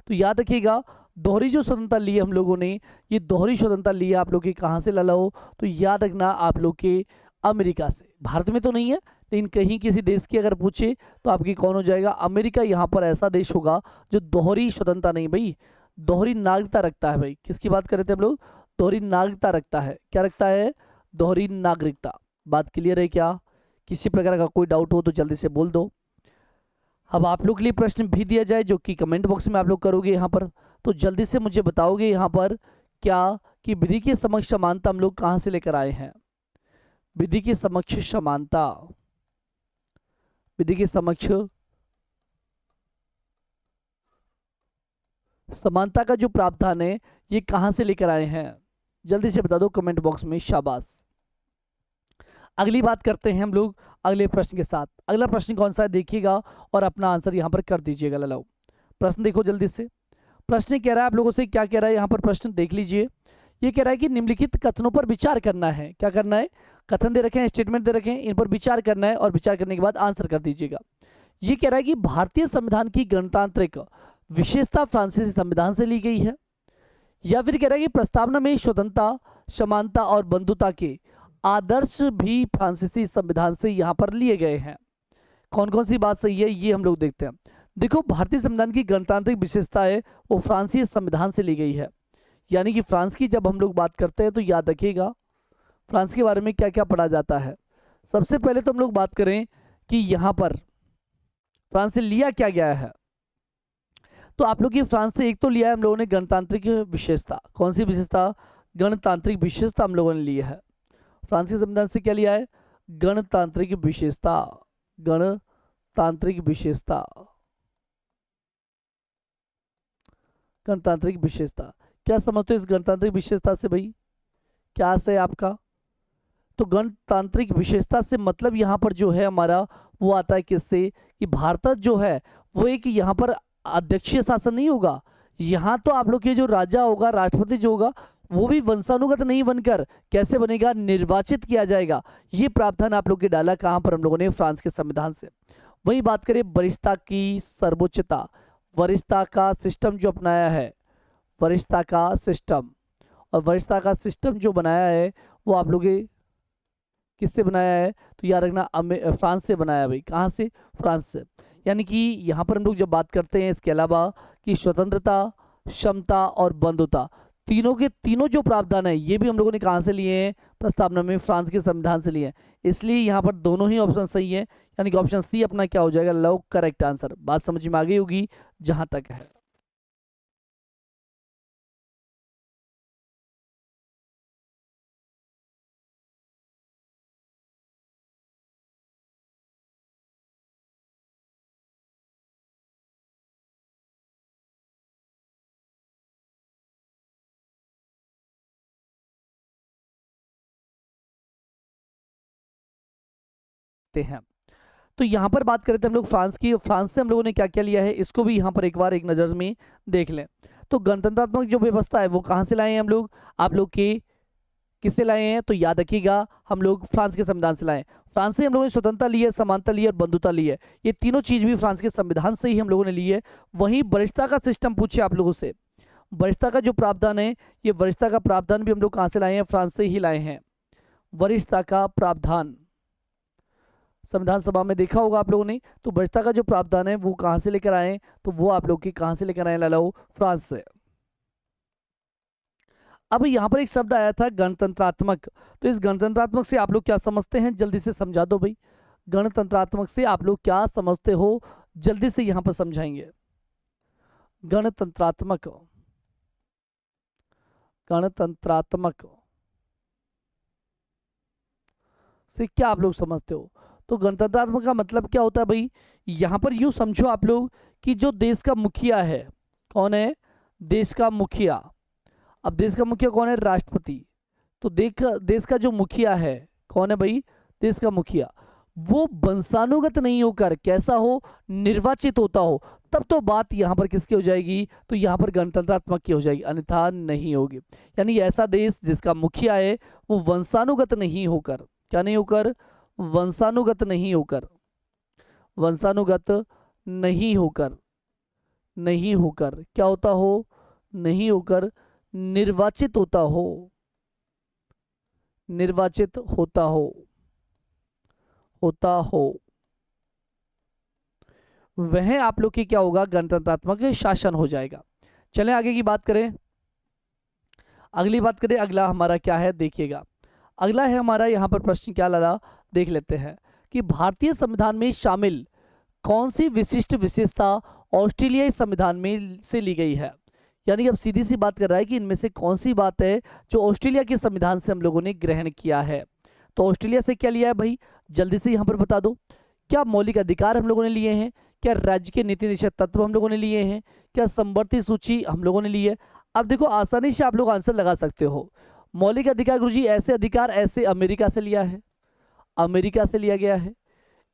तो याद रखिएगा दोहरी जो स्वतंत्रता ली है हम लोगों ने, ये दोहरी स्वतंत्रता ली है आप लोग की कहाँ से लाओ, तो याद रखना आप लोग के अमेरिका से। भारत में तो नहीं है, लेकिन कहीं किसी देश की अगर पूछे तो आपकी कौन हो जाएगा, अमेरिका। यहाँ पर ऐसा देश होगा जो दोहरी स्वतंत्रता नहीं भाई, दोहरी नागरिकता रखता है भाई। किसकी बात कर रहे थे हम लोग, दोहरी नागरिकता रखता है। क्या रखता है, दोहरी नागरिकता। बात क्लियर है क्या, किसी प्रकार का कोई डाउट हो तो जल्दी से बोल दो। अब आप लोग के लिए प्रश्न भी दिया जाए जो कि कमेंट बॉक्स में आप लोग करोगे यहाँ पर, तो जल्दी से मुझे बताओगे यहाँ पर क्या कि विधि के समक्ष समानता हम लोग कहाँ से लेकर आए हैं। विधि के समक्ष समानता, विधि के समक्ष समानता का जो प्रावधान है ये कहाँ से लेकर आए हैं, जल्दी से बता दो कमेंट बॉक्स में, शाबाश। अगली बात करते हैं हम लोग अगले प्रश्न के साथ। अगला प्रश्न कौन सा है देखिएगा और अपना आंसर यहाँ पर कर दीजिएगा लाओ। प्रश्न देखो जल्दी से, प्रश्न कह रहा है आप लोगों से, क्या कह रहा है यहाँ पर प्रश्न देख लीजिए। ये कह रहा है कि निम्नलिखित कथनों पर विचार करना है। क्या करना है, कथन दे रखे हैं, स्टेटमेंट दे रखे हैं, इन पर विचार करना है और विचार करने के बाद आंसर कर दीजिएगा। ये कह रहा है कि भारतीय संविधान की गणतांत्रिक विशेषता फ्रांसीसी संविधान से ली गई है, या फिर कह रहा है कि प्रस्तावना में स्वतंत्रता, समानता और बंधुता के आदर्श भी फ्रांसीसी संविधान से यहाँ पर लिए गए हैं। कौन कौन सी बात सही है ये हम लोग देखते हैं। देखो भारतीय संविधान की गणतांत्रिक विशेषता है वो फ्रांसीसी संविधान से ली गई है। यानी कि फ्रांस की जब हम लोग बात करते हैं तो याद रखिएगा फ्रांस के बारे में क्या क्या पढ़ा जाता है। सबसे पहले तो हम लोग बात करें कि यहाँ पर फ्रांस से लिया क्या गया है, तो आप लोग की फ्रांस से एक तो लिया है हम लोगों ने गणतांत्रिक विशेषता। कौन सी विशेषता, गणतांत्रिक विशेषता हम लोगों ने ली है। फ्रांस के संविधान से क्या लिया है? गणतांत्रिक विशेषता, गणतांत्रिक विशेषता, गणतांत्रिक विशेषता। क्या समझते हो इस गणतांत्रिक विशेषता से भाई, क्या आशय है आपका? तो गणतांत्रिक विशेषता से मतलब यहाँ पर जो है हमारा वो आता है किससे, कि भारत जो है वो एक यहाँ पर अध्यक्षीय शासन नहीं होगा। यहाँ तो आप लोग के जो राजा होगा, राष्ट्रपति जो होगा, वो भी वंशानुगत नहीं बनकर कैसे बनेगा? निर्वाचित किया जाएगा। ये प्रावधान आप लोग के डाला कहाँ पर? हम लोगों ने फ्रांस के संविधान से। वही बात करें वरिष्ठता की सर्वोच्चता, वरिष्ठता का सिस्टम जो अपनाया है, वरिष्ठता का सिस्टम, और वरिष्ठता का सिस्टम जो बनाया है वो आप लोग किससे बनाया है? तो याद रखना फ्रांस से बनाया है भाई। कहाँ से? फ्रांस से। यानी कि यहाँ पर हम लोग जब बात करते हैं इसके अलावा कि स्वतंत्रता, क्षमता और बंधुता, तीनों के तीनों जो प्रावधान है ये भी हम लोगों ने कहाँ से लिए हैं? प्रस्तावना में फ्रांस के संविधान से लिए हैं। इसलिए यहाँ पर दोनों ही ऑप्शन सही है, यानी कि ऑप्शन सी अपना क्या हो जाएगा? Love correct answer. बात समझ में आ गई होगी जहां तक है। हैं तो यहाँ पर बात करें थे हम लोग फ्रांस की। फ्रांस से हम लोगों ने क्या क्या लिया है इसको भी यहाँ पर एक बार एक नज़र में देख लें। तो गणतंत्रात्मक जो व्यवस्था है वो कहाँ से लाए हैं हम लोग? आप लोग के किससे लाए हैं? तो याद रखिएगा हम लोग फ्रांस के संविधान से लाए। फ्रांस से हम लोगों ने स्वतंत्रता ली है, समानता ली है और बंधुता ली है। ये तीनों चीज भी फ्रांस के संविधान से ही हम लोगों ने ली है। वहीं वरिष्ठता का सिस्टम पूछे आप लोगों से, वरिष्ठता का जो प्रावधान है, ये वरिष्ठता का प्रावधान भी हम लोग कहाँ से लाए हैं? फ्रांस से ही लाए हैं। वरिष्ठता का प्रावधान संविधान सभा में देखा होगा आप लोगों ने। तो वरिष्ठता का जो प्रावधान है वो कहाँ से लेकर आए? तो वो आप लोग की कहाँ से लेकर आए लालाओ? फ्रांस से। अब यहाँ पर एक शब्द आया था गणतंत्रात्मक। तो इस गणतंत्रात्मक से आप लोग क्या समझते हैं? जल्दी से समझा दो भाई। गणतंत्रात्मक से आप लोग क्या समझते हो? जल्दी से यहाँ पर समझाएंगे। गणतंत्रात्मक, गणतंत्रात्मक से क्या आप लोग समझते हो? तो गणतंत्रात्मक का मतलब क्या होता है भाई? यहाँ पर यूं समझो आप लोग कि जो देश का मुखिया है, कौन है? देश का मुखिया। अब देश का मुखिया कौन है? राष्ट्रपति। तो देश का जो मुखिया है कौन है भाई? देश का मुखिया। वो वंशानुगत नहीं होकर कैसा हो? निर्वाचित होता हो। तब तो बात यहाँ पर किसकी हो जाएगी? तो यहाँ पर गणतंत्रात्मक की हो जाएगी, अन्यथा नहीं होगी। यानी ऐसा देश जिसका मुखिया है वो वंशानुगत नहीं होकर, क्या नहीं होकर? वंशानुगत नहीं होकर, वंशानुगत नहीं होकर, नहीं होकर क्या होता हो? नहीं होकर निर्वाचित होता हो, निर्वाचित होता हो, होता हो, वह आप लोग की क्या होगा? गणतंत्रात्मक शासन हो जाएगा। चलें आगे की बात करें। अगली बात करें, अगला हमारा क्या है देखिएगा। अगला है हमारा यहाँ पर प्रश्न क्या लगा, देख लेते हैं कि भारतीय संविधान में शामिल कौन सी विशिष्ट विशेषता ऑस्ट्रेलियाई संविधान में से ली गई है? यानी कि अब सीधी सी बात कर रहा है कि इनमें से कौन सी बात है जो ऑस्ट्रेलिया के संविधान से हम लोगों ने ग्रहण किया है। तो ऑस्ट्रेलिया से क्या लिया है भाई? जल्दी से यहाँ पर बता दो। क्या मौलिक अधिकार हम लोगों ने लिए हैं? क्या राज्य के नीति निषेध तत्व हम लोगों ने लिए हैं? क्या संवर्ती सूची हम लोगों ने ली है? अब देखो आसानी से आप लोग आंसर लगा सकते हो। मौलिक अधिकार गुरुजी, ऐसे अधिकार ऐसे अमेरिका से लिया है, अमेरिका से लिया गया है।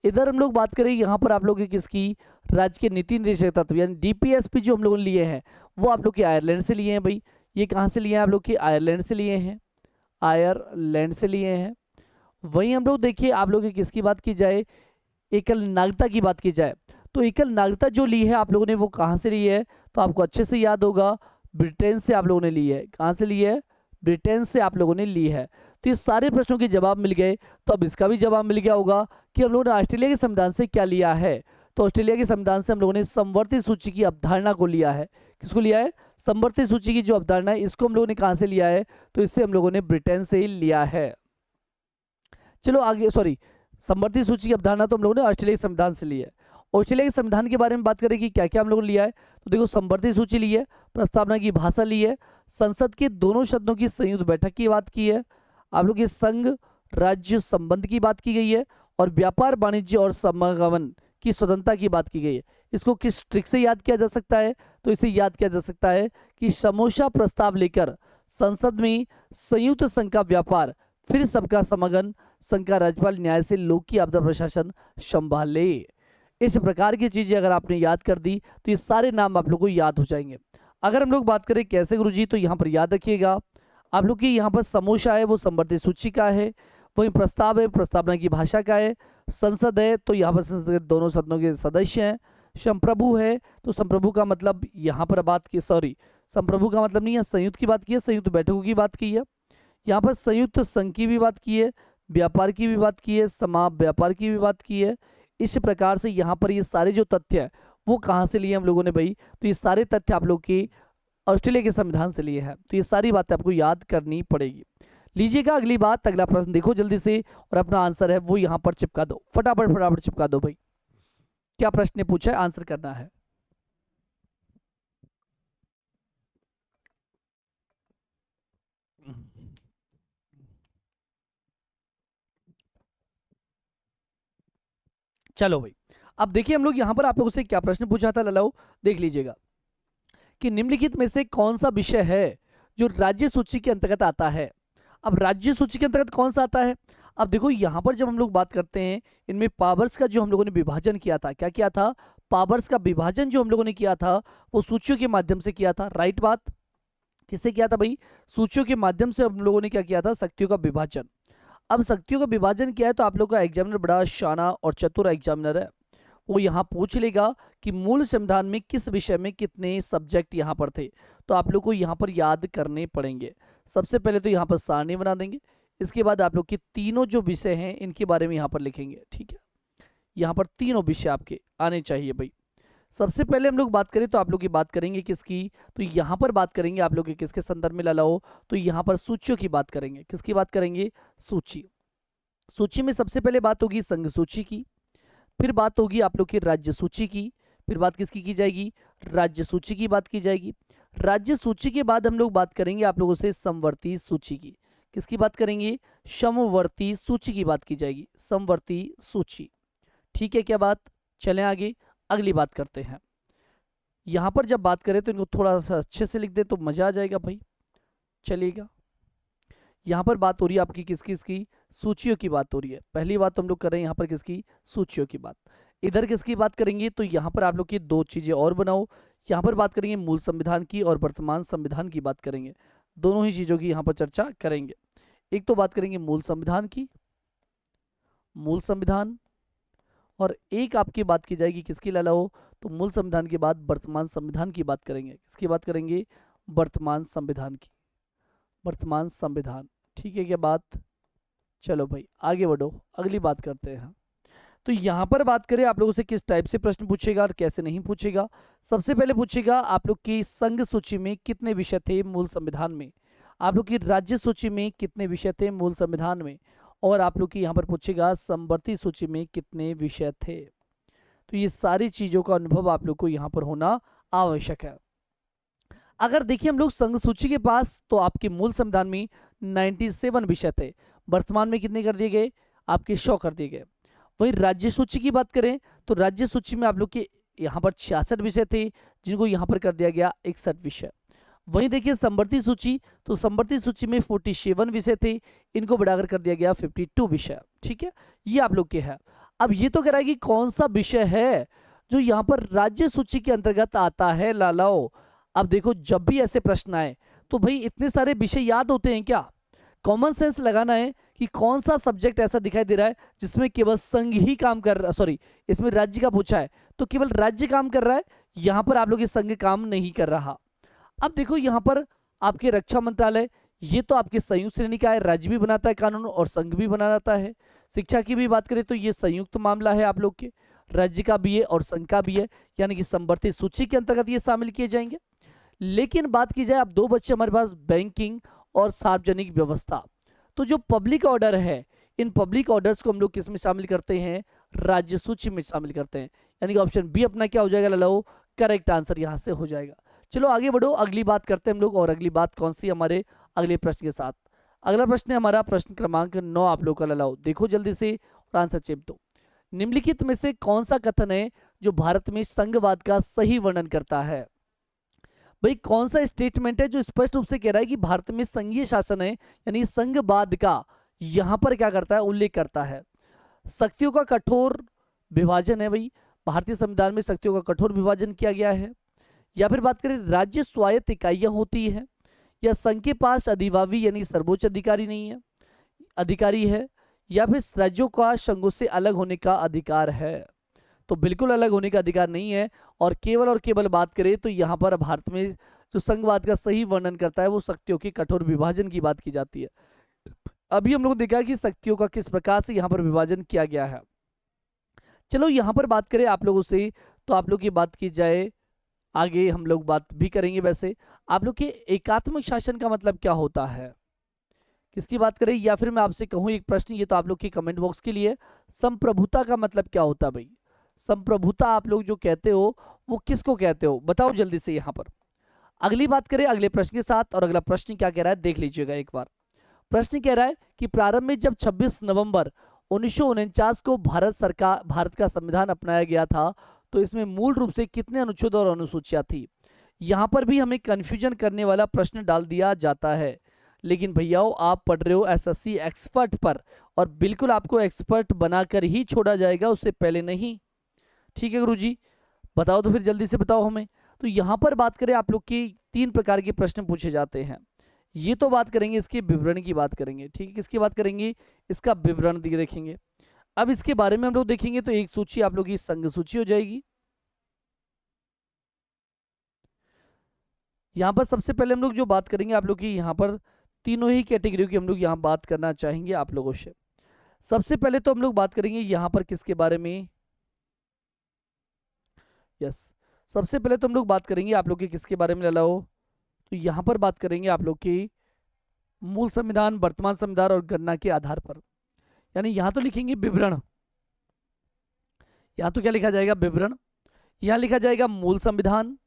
इधर हम लोग बात करें यहाँ पर आप लोग की किसकी? राज्य के नीति निदेशक तत्व यानी डीपीएसपी जो हम लोगों ने लिए हैं वो आप लोग के आयरलैंड से लिए हैं भाई। ये कहाँ से लिए हैं? आप लोग के आयरलैंड से लिए हैं, आयरलैंड से लिए हैं। वहीं हम लोग देखिए आप लोग की किसकी बात की जाए? एकल नागरिकता की बात की जाए तो एकल नागरिकता जो ली है आप लोगों ने वो कहाँ से ली है? तो आपको अच्छे से याद होगा, ब्रिटेन से आप लोगों ने ली है। कहाँ से ली है? ब्रिटेन से आप लोगों ने ली है। तो ये सारे प्रश्नों के जवाब मिल गए। तो अब इसका भी जवाब मिल गया होगा कि हम लोगों ने ऑस्ट्रेलिया के संविधान से क्या लिया है। तो ऑस्ट्रेलिया के संविधान से हम लोगों ने समवर्ती सूची की अवधारणा को लिया है। किसको लिया है? समवर्ती सूची की जो अवधारणा है इसको हम लोगों ने कहाँ से लिया है? तो इससे हम लोगों ने ब्रिटेन से ही लिया है। चलो आगे, सॉरी, समवर्ती सूची की अवधारणा तो हम लोगों ने ऑस्ट्रेलिया के संविधान से ली है। ऑस्ट्रेलिया के संविधान के बारे में बात करें कि क्या क्या हम लोगों ने लिया है, तो देखो समवर्ती सूची ली है, प्रस्तावना की भाषा ली है, संसद के दोनों सदनों की संयुक्त बैठक की बात की है, आप लोग ये संघ राज्य संबंध की बात की गई है और व्यापार वाणिज्य और समागमन की स्वतंत्रता की बात की गई है। इसको किस ट्रिक से याद किया जा सकता है? तो इसे याद किया जा सकता है कि समोसा प्रस्ताव लेकर संसद में संयुक्त संघ का व्यापार, फिर सबका समागम, संघ का राज्यपाल, न्याय से लोक की आपदा प्रशासन संभाले। इस प्रकार की चीजें अगर आपने याद कर दी तो ये सारे नाम आप लोग को याद हो जाएंगे। अगर हम लोग बात करें कैसे गुरुजी, तो यहाँ पर याद रखिएगा आप लोग की यहाँ पर समोसा है वो संवर्ती सूची का है, वही प्रस्ताव है प्रस्तावना की भाषा का है, संसद है तो यहाँ पर संसद के दोनों सदनों के सदस्य हैं, संप्रभु है तो संप्रभु का मतलब यहाँ पर बात की, सॉरी संप्रभु का मतलब नहीं है, संयुक्त की बात की है, संयुक्त बैठकों की बात की है, यहाँ पर संयुक्त संघ की भी बात की है, व्यापार की भी बात की है, समा व्यापार की भी बात की है। इस प्रकार से यहाँ पर ये सारे जो तथ्य है वो कहाँ से लिए हम लोगों ने भाई, तो ये सारे तथ्य आप लोग की ऑस्ट्रेलिया के संविधान से लिए हैं। तो ये सारी बातें आपको याद करनी पड़ेगी। लीजिएगा अगली बात, अगला प्रश्न देखो जल्दी से और अपना आंसर है वो यहाँ पर चिपका दो, फटाफट फटाफट चिपका दो भाई। क्या प्रश्न ने पूछा है, आंसर करना है। चलो भाई, अब देखिए हम लोग यहाँ पर आप लोगों से क्या प्रश्न पूछा था ललाओ, देख लीजिएगा कि निम्नलिखित में से कौन सा विषय है जो राज्य सूची के अंतर्गत आता है। अब राज्य सूची के अंतर्गत कौन सा आता है? अब देखो यहाँ पर जब हम लोग बात करते हैं इनमें पावर्स का जो हम लोगों ने विभाजन किया था, क्या किया था, पावर्स का विभाजन जो हम लोगों ने किया था वो सूचियों के माध्यम से किया था, राइट बात। किससे किया था भाई? सूचियों के माध्यम से हम लोगों ने क्या किया था, शक्तियों का विभाजन। अब शक्तियों का विभाजन किया है तो आप लोग का एग्जामिनर बड़ा शाना और चतुर एग्जामिनर है, वो यहाँ पूछ लेगा कि मूल संविधान में किस विषय में कितने सब्जेक्ट यहाँ पर थे, तो आप लोग को यहाँ पर याद करने पड़ेंगे। सबसे पहले तो यहाँ पर सारणी बना देंगे, इसके बाद आप लोग के तीनों जो विषय हैं इनके बारे में यहाँ पर लिखेंगे, ठीक है। यहाँ पर तीनों विषय आपके आने चाहिए भाई। सबसे पहले हम लोग बात करें तो आप लोग की बात करेंगे किसकी, तो यहाँ पर बात करेंगे आप लोग के किसके संदर्भ में लाओ, तो यहाँ पर सूचियों की बात करेंगे। किसकी बात करेंगे? सूची। सूची में सबसे पहले बात होगी संघ सूची की, फिर बात होगी आप लोग की राज्य सूची की, फिर बात किसकी की जाएगी? राज्य सूची की बात की जाएगी। राज्य सूची के बाद हम लोग बात करेंगे आप लोगों से समवर्ती सूची की। किसकी बात करेंगे? समवर्ती सूची की बात की जाएगी, समवर्ती सूची, ठीक है क्या बात। चलें आगे, अगली बात करते हैं। यहां पर जब बात करें तो इनको थोड़ा सा अच्छे से लिख दे तो मजा आ जाएगा भाई। चलिएगा, यहाँ पर बात हो रही है आपकी किस किसकी? सूचियों की बात हो रही है। पहली बात तो हम लोग कर रहे हैं यहाँ पर किसकी? सूचियों की बात। इधर किसकी बात करेंगे? तो यहाँ पर आप लोग की दो चीजें और बनाओ, यहाँ पर बात करेंगे मूल संविधान की और वर्तमान संविधान की बात करेंगे, दोनों ही चीजों की यहाँ पर चर्चा करेंगे। एक तो बात करेंगे मूल संविधान की, मूल संविधान, और एक आपकी बात की जाएगी किसकी लालाओ? तो मूल संविधान के बाद वर्तमान संविधान की बात करेंगे। किसकी बात करेंगे? वर्तमान संविधान की, वर्तमान संविधान, ठीक है क्या बात। चलो भाई आगे बढ़ो, अगली बात करते हैं। तो यहां पर बात करें आप लोगों से किस टाइप से प्रश्न पूछेगा और कैसे नहीं पूछेगा। सबसे पहले पूछेगा आप लोग की संघ सूची में कितने विषय थे मूल संविधान में, आप लोग की राज्य सूची में कितने विषय थे मूल संविधान में, और आप लोग की यहाँ पर पूछेगा समवर्ती सूची में कितने विषय थे। तो ये सारी चीजों का अनुभव आप लोग को यहाँ पर होना आवश्यक है। अगर देखिए हम लोग संघ सूची के पास तो आपके मूल संविधान में 97 विषय थे, वर्तमान में कितने कर दिए गए? आपके 100 कर दिए गए। वहीं राज्य सूची की बात करें तो राज्य सूची में आप लोग के यहाँ पर 66 विषय थे, जिनको यहाँ पर कर दिया गया 61 विषय। वहीं देखिए समवर्ती सूची, तो समवर्ती सूची में 47 विषय थे, इनको बढ़ाकर कर दिया गया 52 विषय, ठीक है। ये आप लोग के है। अब ये तो कह रहा है कि कौन सा विषय है जो यहाँ पर राज्य सूची के अंतर्गत आता है लालाओ। अब देखो जब भी ऐसे प्रश्न आए तो भाई इतने सारे विषय याद होते हैं क्या? कॉमन सेंस लगाना है कि कौन सा सब्जेक्ट ऐसा दिखाई दे रहा है जिसमें केवल संघ ही काम कर रहा, सॉरी इसमें राज्य का पूछा है तो केवल राज्य काम कर रहा है, यहां पर आप लोग संघ काम नहीं कर रहा। अब देखो यहां पर आपके रक्षा मंत्रालय, ये तो आपके संयुक्त श्रेणी का है, राज्य भी बनाता है कानून और संघ भी बनाता है। शिक्षा की भी बात करें तो ये संयुक्त मामला है आप लोग के, राज्य का भी है और संघ का भी है, यानी कि समवर्ती सूची के अंतर्गत ये शामिल किए जाएंगे। लेकिन बात की जाए, अब दो बच्चे हमारे पास बैंकिंग और सार्वजनिक व्यवस्था, तो जो पब्लिक ऑर्डर है इन पब्लिक ऑर्डर्स को हम लोग किस में शामिल करते हैं? राज्य सूची में शामिल करते हैं, यानी कि ऑप्शन बी अपना क्या हो जाएगा लालो? करेक्ट आंसर यहां से हो जाएगा। चलो आगे बढ़ो, अगली बात करते हैं हम लोग, और अगली बात कौन सी हमारे अगले प्रश्न के साथ। अगला प्रश्न है हमारा प्रश्न क्रमांक 9 आप लोग का लाओ, देखो जल्दी से और आंसर चेप दो। निम्नलिखित में से कौन सा कथन है जो भारत में संघवाद का सही वर्णन करता है? भाई कौन सा स्टेटमेंट है जो स्पष्ट रूप से कह रहा है कि भारत में संघीय शासन है, यानी संघवाद का यहां पर क्या करता है, उल्लेख करता है? शक्तियों का कठोर विभाजन है भाई, भारतीय संविधान में शक्तियों का कठोर विभाजन किया गया है। या फिर बात करें राज्य स्वायत्त इकाइयां होती है, या संघ के पास अधिभावी यानी सर्वोच्च अधिकारी नहीं है, अधिकारी है, या फिर राज्यों का संघों से अलग होने का अधिकार है? तो बिल्कुल अलग होने का अधिकार नहीं है। और केवल बात करें तो यहाँ पर भारत में जो संघवाद का सही वर्णन करता है वो शक्तियों के कठोर विभाजन की बात की जाती है। अभी हम लोग देखा कि शक्तियों का किस प्रकार से यहाँ पर विभाजन किया गया है। चलो यहाँ पर बात करें आप लोगों से, तो आप लोग की बात की जाए, आगे हम लोग बात भी करेंगे। वैसे आप लोग के एकात्मक शासन का मतलब क्या होता है, किसकी बात करें? या फिर मैं आपसे कहूँ एक प्रश्न, ये तो आप लोग के कमेंट बॉक्स के लिए, संप्रभुता का मतलब क्या होता है भाई? संप्रभुता आप लोग जो कहते हो वो किसको कहते हो, बताओ जल्दी से यहाँ पर। अगली बात करें अगले प्रश्न के साथ, और अगला प्रश्न क्या कह रहा है देख लीजिएगा एक बार। प्रश्न कह रहा है कि प्रारंभ में जब 26 नवंबर 1949 को भारत का संविधान अपनाया गया था, तो इसमें मूल रूप से कितने अनुच्छेद और अनुसूचियां थी? यहां पर भी हमें कंफ्यूजन करने वाला प्रश्न डाल दिया जाता है। लेकिन भैयाओ आप पढ़ रहे हो एसएससी एक्सपर्ट पर, और बिल्कुल आपको एक्सपर्ट बनाकर ही छोड़ा जाएगा, उससे पहले नहीं। ठीक है गुरुजी, बताओ तो फिर जल्दी से बताओ हमें। तो यहाँ पर बात करें आप लोग की 3 प्रकार के प्रश्न पूछे जाते हैं। ये तो बात करेंगे, इसके विवरण की बात करेंगे। ठीक है, किसकी बात करेंगे? इसका विवरण देखेंगे। अब इसके बारे में हम लोग देखेंगे तो एक सूची आप लोग की संघ सूची हो जाएगी। यहाँ पर सबसे पहले हम लोग जो बात करेंगे आप लोग की, यहाँ पर तीनों ही कैटेगरी की हम लोग यहाँ बात करना चाहेंगे आप लोगों से। सबसे पहले तो हम लोग बात करेंगे यहाँ पर किसके बारे में, यस, सबसे पहले तो हम लोग बात करेंगे आप लोग की किसके बारे में लाओ, तो यहाँ पर बात करेंगे आप लोग की मूल संविधान, वर्तमान संविधान और गणना के आधार पर। यानी यहाँ तो लिखेंगे विवरण, यहाँ तो क्या लिखा जाएगा? विवरण। यहाँ लिखा जाएगा मूल संविधान,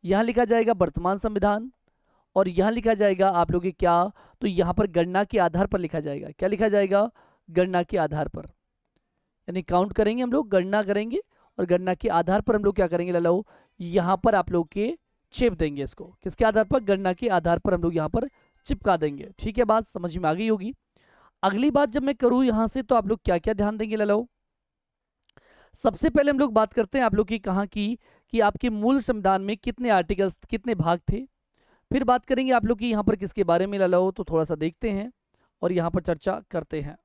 यहाँ लिखा जाएगा वर्तमान संविधान, और यहाँ लिखा जाएगा आप लोग क्या, तो यहाँ पर गणना के आधार पर लिखा जाएगा। क्या लिखा जाएगा? गणना के आधार पर। यानी काउंट करेंगे हम लोग, गणना करेंगे, और गणना के आधार पर हम लोग क्या करेंगे लालो, यहाँ पर आप लोग के चिप देंगे इसको। किसके आधार पर? गणना के आधार पर हम लोग यहाँ पर चिपका देंगे। ठीक है, बात समझ में आ गई होगी। अगली बात जब मैं करूँ यहाँ से, तो आप लोग क्या क्या ध्यान देंगे लालो। सबसे पहले हम लोग बात करते हैं आप लोग की कहाँ की, कि आपके मूल संविधान में कितने आर्टिकल्स, कितने भाग थे। फिर बात करेंगे आप लोग की यहाँ पर किसके बारे में लालो, तो थोड़ा सा देखते हैं और यहाँ पर चर्चा करते हैं।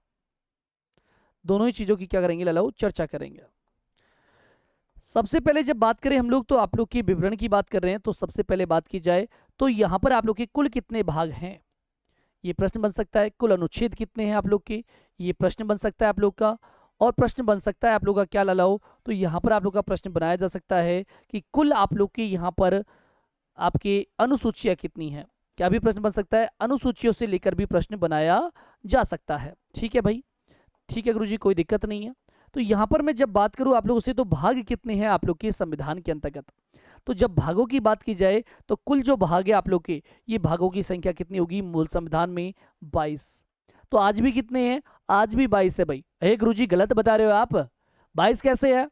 दोनों ही चीजों की क्या करेंगे लालो, चर्चा करेंगे। सबसे पहले जब बात करें हम लोग, तो आप लोग के विवरण की बात कर रहे हैं, तो सबसे पहले बात की जाए तो यहाँ पर आप लोग के कुल कितने भाग हैं, ये प्रश्न बन सकता है। कुल अनुच्छेद कितने हैं आप लोग के, ये प्रश्न बन सकता है आप लोग का। और प्रश्न बन सकता है आप लोग का क्या लालाओ, तो यहाँ पर आप लोग का प्रश्न बनाया जा सकता है कि कुल आप लोग के यहाँ पर आपके अनुसूचियाँ कितनी हैं। क्या भी प्रश्न बन सकता है, अनुसूचियों से लेकर भी प्रश्न बनाया जा सकता है। ठीक है भाई, ठीक है गुरुजी, कोई दिक्कत नहीं है। तो यहाँ पर मैं जब बात करूँ आप लोगों से, तो भाग कितने हैं आप लोग के संविधान के अंतर्गत। तो जब भागों की बात की जाए, तो कुल जो भाग है आप लोग के, ये भागों की संख्या कितनी होगी मूल संविधान में? 22। तो आज भी कितने हैं? आज भी 22 है भाई। हे गुरुजी गलत बता रहे हो आप, 22 कैसे है?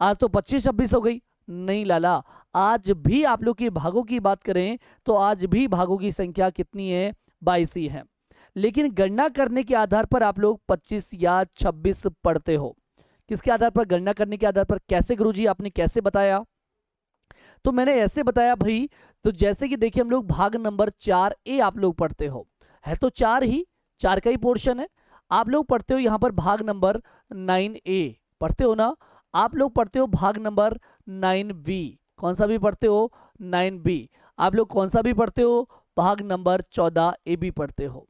आज तो 25-26 हो गई। नहीं लाला, आज भी आप लोग के भागों की बात करें तो आज भी भागों की संख्या कितनी है? 22 ही है। लेकिन गणना करने के आधार पर आप लोग 25 या 26 पढ़ते हो। किसके आधार पर? गणना करने के आधार पर। कैसे गुरुजी, आपने कैसे बताया? तो मैंने ऐसे बताया भाई, तो जैसे कि देखिए हम लोग भाग नंबर 4A आप लोग पढ़ते हो, है तो 4 ही, 4 का ही पोर्शन है। आप लोग पढ़ते हो यहाँ पर भाग नंबर 9A पढ़ते हो ना, आप लोग पढ़ते हो भाग नंबर 9B, कौन सा भी पढ़ते हो? 9B। आप लोग कौन सा भी पढ़ते हो? भाग नंबर 14A भी पढ़ते हो।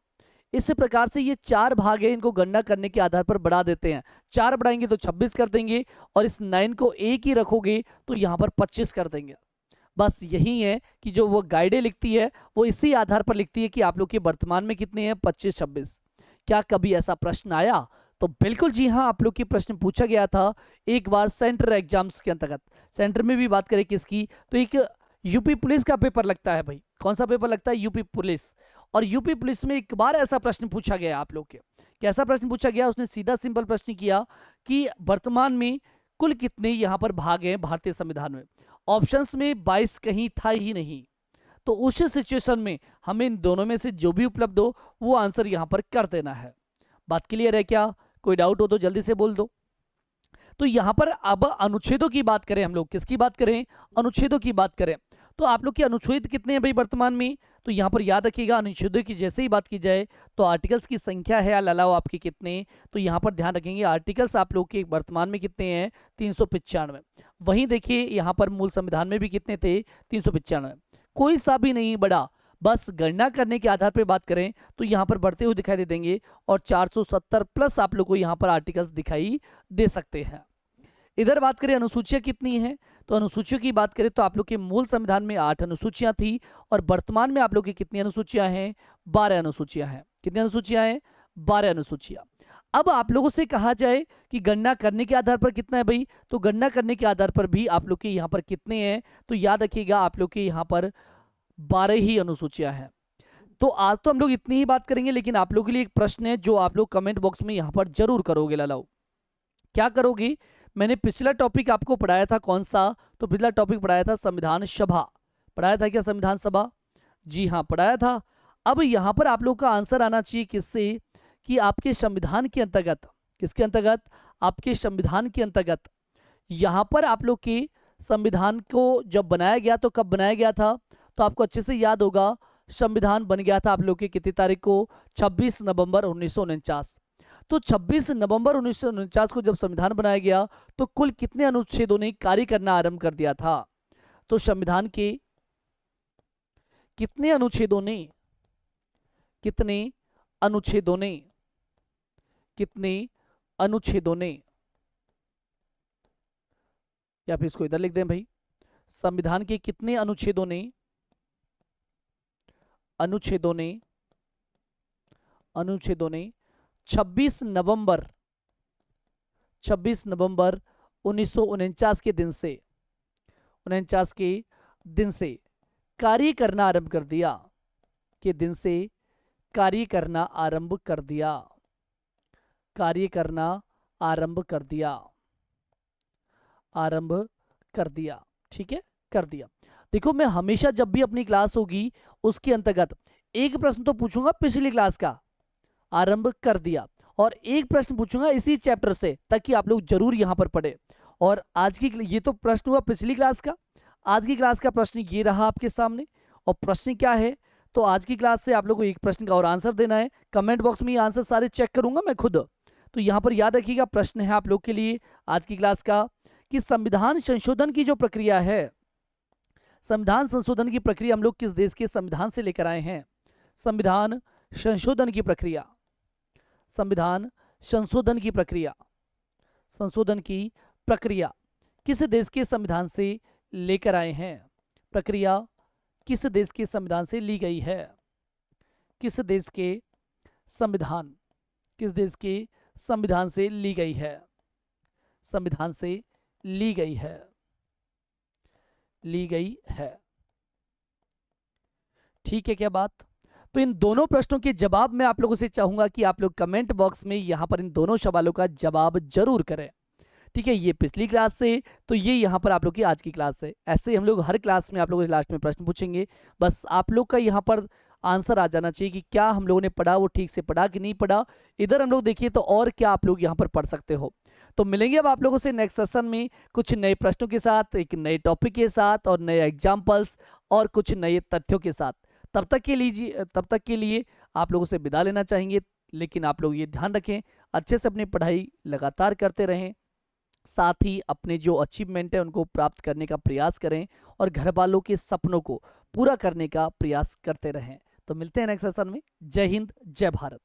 इस प्रकार से ये 4 भाग है, इनको गणना करने के आधार पर बढ़ा देते हैं। 4 बढ़ाएंगे तो 26 कर देंगे, और इस 9 को एक ही रखोगे तो यहाँ पर 25 कर देंगे। बस यही है कि जो वो गाइडें लिखती है वो इसी आधार पर लिखती है कि आप लोग के वर्तमान में कितने हैं? 25-26। क्या कभी ऐसा प्रश्न आया? तो बिल्कुल जी हाँ, आप लोग की प्रश्न पूछा गया था एक बार सेंट्रल एग्जाम्स के अंतर्गत। सेंटर में भी बात करें किसकी, तो एक यूपी पुलिस का पेपर लगता है भाई। कौन सा पेपर लगता है? UP police. और यूपी पुलिस में एक बार ऐसा प्रश्न पूछा गया आप लोग के, कैसा प्रश्न पूछा गया, उसने सीधा सिंपल प्रश्न किया कि वर्तमान में कुल कितने यहां पर भाग हैं भारतीय संविधान में। ऑप्शंस में 22 कहीं था ही नहीं, तो उस सिचुएशन में हमें इन दोनों में से जो भी उपलब्ध हो वो आंसर यहां पर कर देना है। बात क्लियर है क्या? कोई डाउट हो तो जल्दी से बोल दो। तो यहां पर अब अनुच्छेदों की बात करें, हम लोग किसकी बात करें? अनुच्छेदों की बात करें। तो आप लोग के अनुच्छेद कितने हैं भाई वर्तमान में? तो यहां पर याद रखिएगा, अनुच्छेदों की जैसे ही बात की जाए तो आर्टिकल्स की संख्या है अलाव आपके कितने, तो यहां पर ध्यान रखेंगे आर्टिकल्स आप लोग के वर्तमान में कितने हैं? 395। वहीं देखिए यहां पर मूल संविधान में भी कितने थे? 395। कोई सा भी नहीं बड़ा, बस गणना करने के आधार पर बात करें तो यहां पर बढ़ते हुए दिखाई दे देंगे, और 470 प्लस आप लोग को यहां पर आर्टिकल्स दिखाई दे सकते हैं। इधर बात करें अनुसूचियां कितनी हैं, तो अनुसूचियों की बात करें तो आप लोग के मूल संविधान में 8 अनुसूचियां थी, और वर्तमान में आप लोग की कितनी अनुसूचियां हैं? 12 अनुसूचियां हैं। कितनी अनुसूचियां हैं? 12 अनुसूचियां। अब आप लोगों से कहा जाए कि गणना करने के आधार पर कितना है भाई, तो गणना करने के आधार पर भी आप लोग के यहाँ पर कितने हैं? तो याद रखिएगा आप लोग के यहाँ पर 12 ही अनुसूचियां हैं। तो आज तो हम लोग इतनी ही बात करेंगे, लेकिन आप लोगों के लिए एक प्रश्न है जो आप लोग कमेंट बॉक्स में यहाँ पर जरूर करोगे। लालाओ क्या करोगे? मैंने पिछला टॉपिक आपको पढ़ाया था, कौन सा? तो पिछला टॉपिक पढ़ाया था संविधान सभा। पढ़ाया था क्या संविधान सभा? जी हाँ पढ़ाया था। अब यहाँ पर आप लोग का आंसर आना चाहिए किससे? कि आपके संविधान के अंतर्गत, किसके अंतर्गत? आपके संविधान के अंतर्गत। यहाँ पर आप लोग के संविधान को जब बनाया गया तो कब बनाया गया था? तो आपको अच्छे से याद होगा, संविधान बन गया था आप लोग के कितनी तारीख को? 26 नवंबर 1949। तो 26 नवंबर 1949 को जब संविधान बनाया गया तो कुल कितने अनुच्छेदों ने कार्य करना आरंभ कर दिया था? तो संविधान के कितने अनुच्छेदों ने, कितने अनुच्छेदों ने, कितने अनुच्छेदों ने, या फिर इसको इधर लिख दें भाई, संविधान के कितने अनुच्छेदों ने, अनुच्छेदों ने, अनुच्छेदों ने 26 नवंबर 1949 के दिन से, 49 के दिन से कार्य करना आरंभ कर दिया, के दिन से कार्य करना आरंभ कर दिया, कार्य करना आरंभ कर दिया, आरंभ कर दिया। ठीक है, कर दिया। देखो मैं हमेशा जब भी अपनी क्लास होगी उसके अंतर्गत एक प्रश्न तो पूछूंगा पिछली क्लास का, आरंभ कर दिया, और एक प्रश्न पूछूंगा इसी चैप्टर से, ताकि आप लोग जरूर यहां पर पढ़े। और आज की ये तो प्रश्न हुआ पिछली क्लास का, आज की क्लास का प्रश्न ये रहा आपके सामने। और प्रश्न क्या है? तो आज की क्लास से आप लोग को एक प्रश्न का और आंसर देना है। कमेंट बॉक्स में ये आंसर सारे चेक करूंगा मैं खुद। तो यहाँ पर याद रखिएगा प्रश्न है आप लोग के लिए आज की क्लास का, कि संविधान संशोधन की जो प्रक्रिया है, संविधान संशोधन की प्रक्रिया हम लोग किस देश के संविधान से लेकर आए हैं? संविधान संशोधन की प्रक्रिया, संविधान संशोधन की प्रक्रिया, संशोधन की प्रक्रिया किस देश के संविधान से लेकर आए हैं? प्रक्रिया किस देश के संविधान से ली गई है? किस देश के संविधान, किस देश के संविधान से ली गई है? संविधान से ली गई है, ली गई है। ठीक है क्या बात? तो इन दोनों प्रश्नों के जवाब मैं आप लोगों से चाहूंगा कि आप लोग कमेंट बॉक्स में यहां पर इन दोनों सवालों का जवाब जरूर करें। ठीक है, ये पिछली क्लास से, तो ये यहाँ पर आप लोग की आज की क्लास से। ऐसे हम लोग हर क्लास में आप लोगों से लास्ट में प्रश्न पूछेंगे, बस आप लोग का यहाँ पर आंसर आ जाना चाहिए कि क्या हम लोगों ने पढ़ा वो ठीक से पढ़ा कि नहीं पढ़ा। इधर हम लोग देखिए तो और क्या आप लोग यहाँ पर पढ़ सकते हो। तो मिलेंगे अब आप लोगों से नेक्स्ट सेशन में कुछ नए प्रश्नों के साथ, एक नए टॉपिक के साथ, और नए एग्जाम्पल्स और कुछ नए तथ्यों के साथ। तब तक के लिए आप लोगों से विदा लेना चाहेंगे, लेकिन आप लोग ये ध्यान रखें अच्छे से अपनी पढ़ाई लगातार करते रहें, साथ ही अपने जो अचीवमेंट है उनको प्राप्त करने का प्रयास करें, और घर वालों के सपनों को पूरा करने का प्रयास करते रहें। तो मिलते हैं नेक्स्ट सेशन में। जय हिंद, जय भारत।